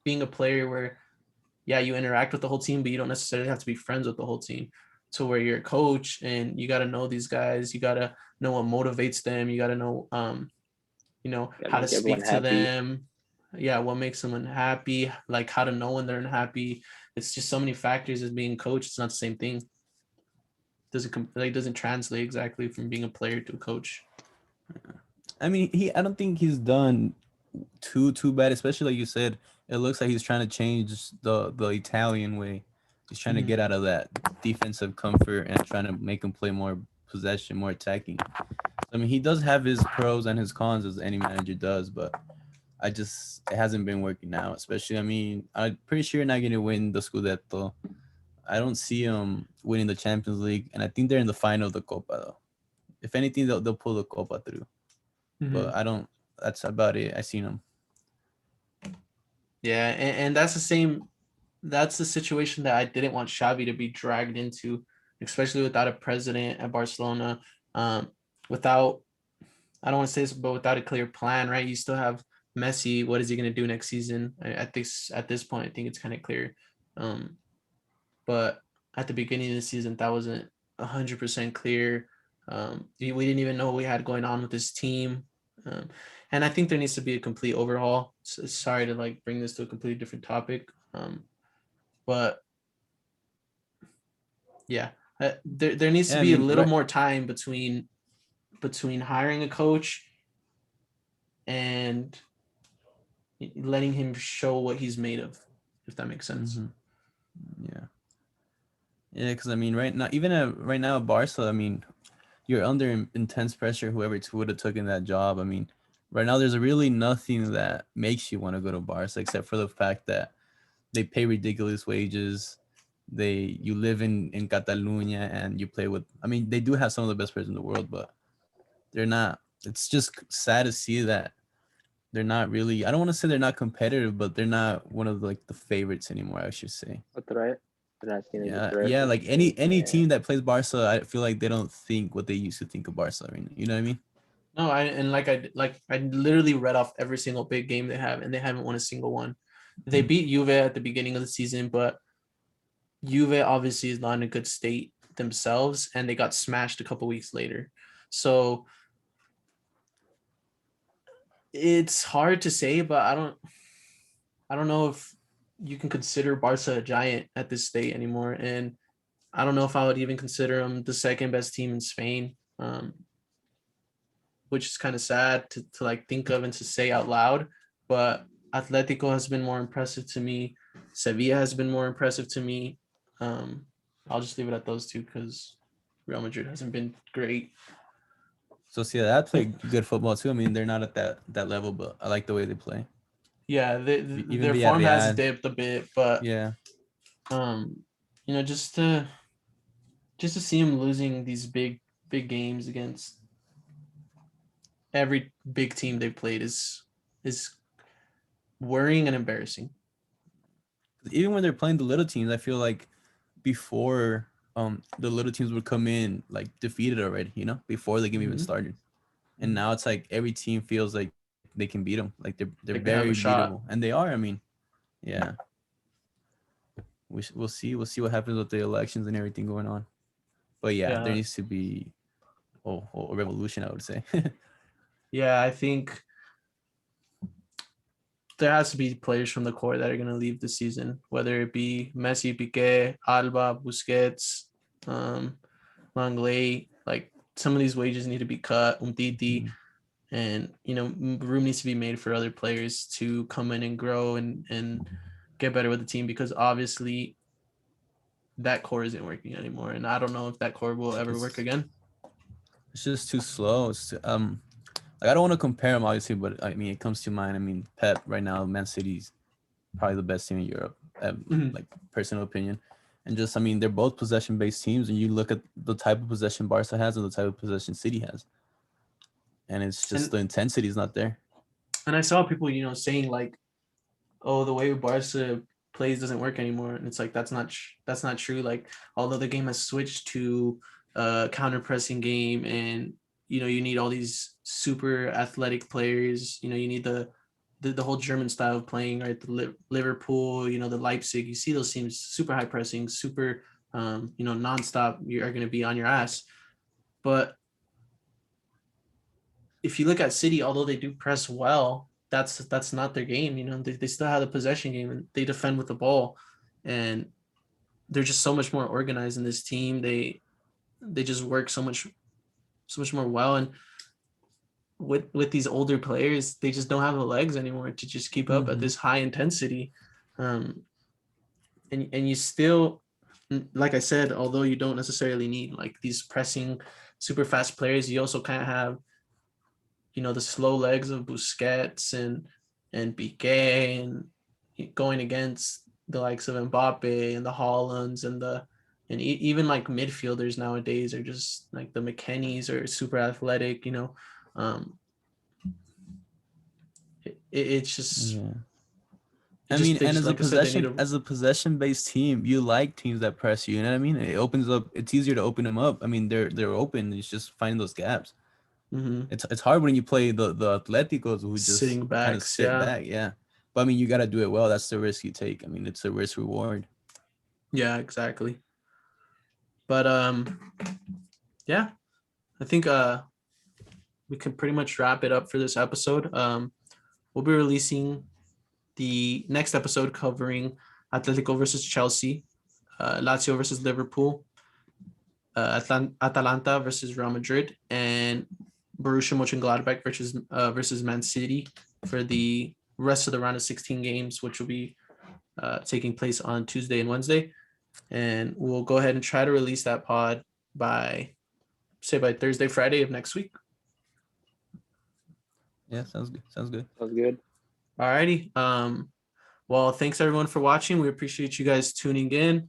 being a player where, yeah, you interact with the whole team, but you don't necessarily have to be friends with the whole team, to where you're a coach and you got to know these guys. You got to know what motivates them. You got to know, Gotta how to make everyone speak to happy. them. Yeah, what makes someone happy, like how to know when they're unhappy. It's just so many factors as being coach. It's not the same thing. Doesn't translate exactly from being a player to a coach. I mean, I don't think he's done too bad, especially like you said. It looks like he's trying to change the Italian way. He's trying to Mhm. get out of that defensive comfort and trying to make him play more possession, more attacking. I mean, he does have his pros and his cons, as any manager does, but it hasn't been working out. Especially, I mean, I'm pretty sure you're not going to win the Scudetto. I don't see him winning the Champions League, and I think they're in the final of the Copa though. If anything, they'll pull the Copa through. Mhm. But I don't. That's about it. I seen him. Yeah, and that's the same. That's the situation that I didn't want Xavi to be dragged into, especially without a president at Barcelona, without, I don't want to say this, but without a clear plan, right? You still have Messi. What is he going to do next season? At this point, I think it's kind of clear. Um, but at the beginning of the season, that wasn't 100% clear. We didn't even know what we had going on with this team. And I think there needs to be a complete overhaul. Sorry to like bring this to a completely different topic. But yeah, there needs to Yeah, I be a mean, little right. more time between hiring a coach and letting him show what he's made of, if that makes sense. Mhm. Yeah. Yeah, because I mean, right now, Barca. I mean, you're under intense pressure. Whoever would have taken that job. I mean, right now there's really nothing that makes you want to go to Barca except for the fact that they pay ridiculous wages. You live in Catalonia and you play with. I mean, they do have some of the best players in the world, but they're not. It's just sad to see that they're not really. I don't want to say they're not competitive, but they're not one of like the favorites anymore, I should say. A threat. They're not seen as a Yeah, threat. yeah. Like any Yeah. team that plays Barca, I feel like they don't think what they used to think of Barca. I mean, you know what I mean? No, I literally read off every single big game they have, and they haven't won a single one. They beat Juve at the beginning of the season, but Juve obviously is not in a good state themselves, and they got smashed a couple weeks later. So it's hard to say, but I don't know if you can consider Barca a giant at this state anymore, and I don't know if I would even consider them the second best team in Spain, which is kind of sad to like think of and to say out loud. But Atletico has been more impressive to me. Sevilla has been more impressive to me. Um, I'll just leave it at those two because Real Madrid hasn't been great. So see, that play good football too. I mean, they're not at that level, but I like the way they play. Yeah, Even their form has Villarreal, dipped a bit, but yeah. um, just to see him losing these big games against every big team they've played is worrying and embarrassing. Even when they're playing the little teams, I feel like before the little teams would come in like defeated already, before the game even started. And now it's like every team feels like they can beat them. Like they're They can have very a shot. beatable, and they are. I mean, yeah. We'll see what happens with the elections and everything going on. But yeah, there needs to be a revolution, I would say. Yeah, I think there has to be players from the core that are going to leave the season, whether it be Messi, Piqué, Alba, Busquets, Langley. Like some of these wages need to be cut. Umtiti, and room needs to be made for other players to come in and grow and get better with the team, because obviously that core isn't working anymore, and I don't know if that core will ever work again. It's just too slow. Like I don't want to compare them, obviously, but I mean, it comes to mind. I mean, Pep right now, Man City's probably the best team in Europe, like personal opinion. And just, I mean, they're both possession-based teams, and you look at the type of possession Barca has and the type of possession City has, and it's just the intensity is not there. And I saw people, saying like, "Oh, the way Barca plays doesn't work anymore," and it's like that's not true. Like, although the game has switched to a counter pressing game, and you need all these super athletic players. You need the whole German style of playing, right? The Liverpool, the Leipzig. You see those teams super high pressing, super, nonstop. You are going to be on your ass. But if you look at City, although they do press well, that's not their game. They still have the possession game and they defend with the ball, and they're just so much more organized in this team. They just work so much more well, and with these older players, they just don't have the legs anymore to just keep up at this high intensity. And you still, like I said, although you don't necessarily need like these pressing super fast players, you also kind of have the slow legs of Busquets and Piqué, and going against the likes of Mbappe and the Haalands and even like midfielders nowadays are just like the McKennies are super athletic. It's just. Yeah. I mean, and as a possession-based team, you like teams that press you. You know what I mean? It opens up. It's easier to open them up. I mean, they're open. It's just finding those gaps. It's hard when you play the Atleticos who just kind of sit back. Yeah, but I mean, you got to do it well. That's the risk you take. I mean, it's a risk reward. Yeah, exactly. But yeah, I think we can pretty much wrap it up for this episode. We'll be releasing the next episode covering Atletico versus Chelsea, Lazio versus Liverpool, Atalanta versus Real Madrid, and Borussia Mönchengladbach versus Man City for the rest of the round of 16 games, which will be taking place on Tuesday and Wednesday. And we'll go ahead and try to release that pod by Thursday, Friday of next week. Yeah, sounds good. Sounds good. Alrighty. Well, thanks everyone for watching. We appreciate you guys tuning in.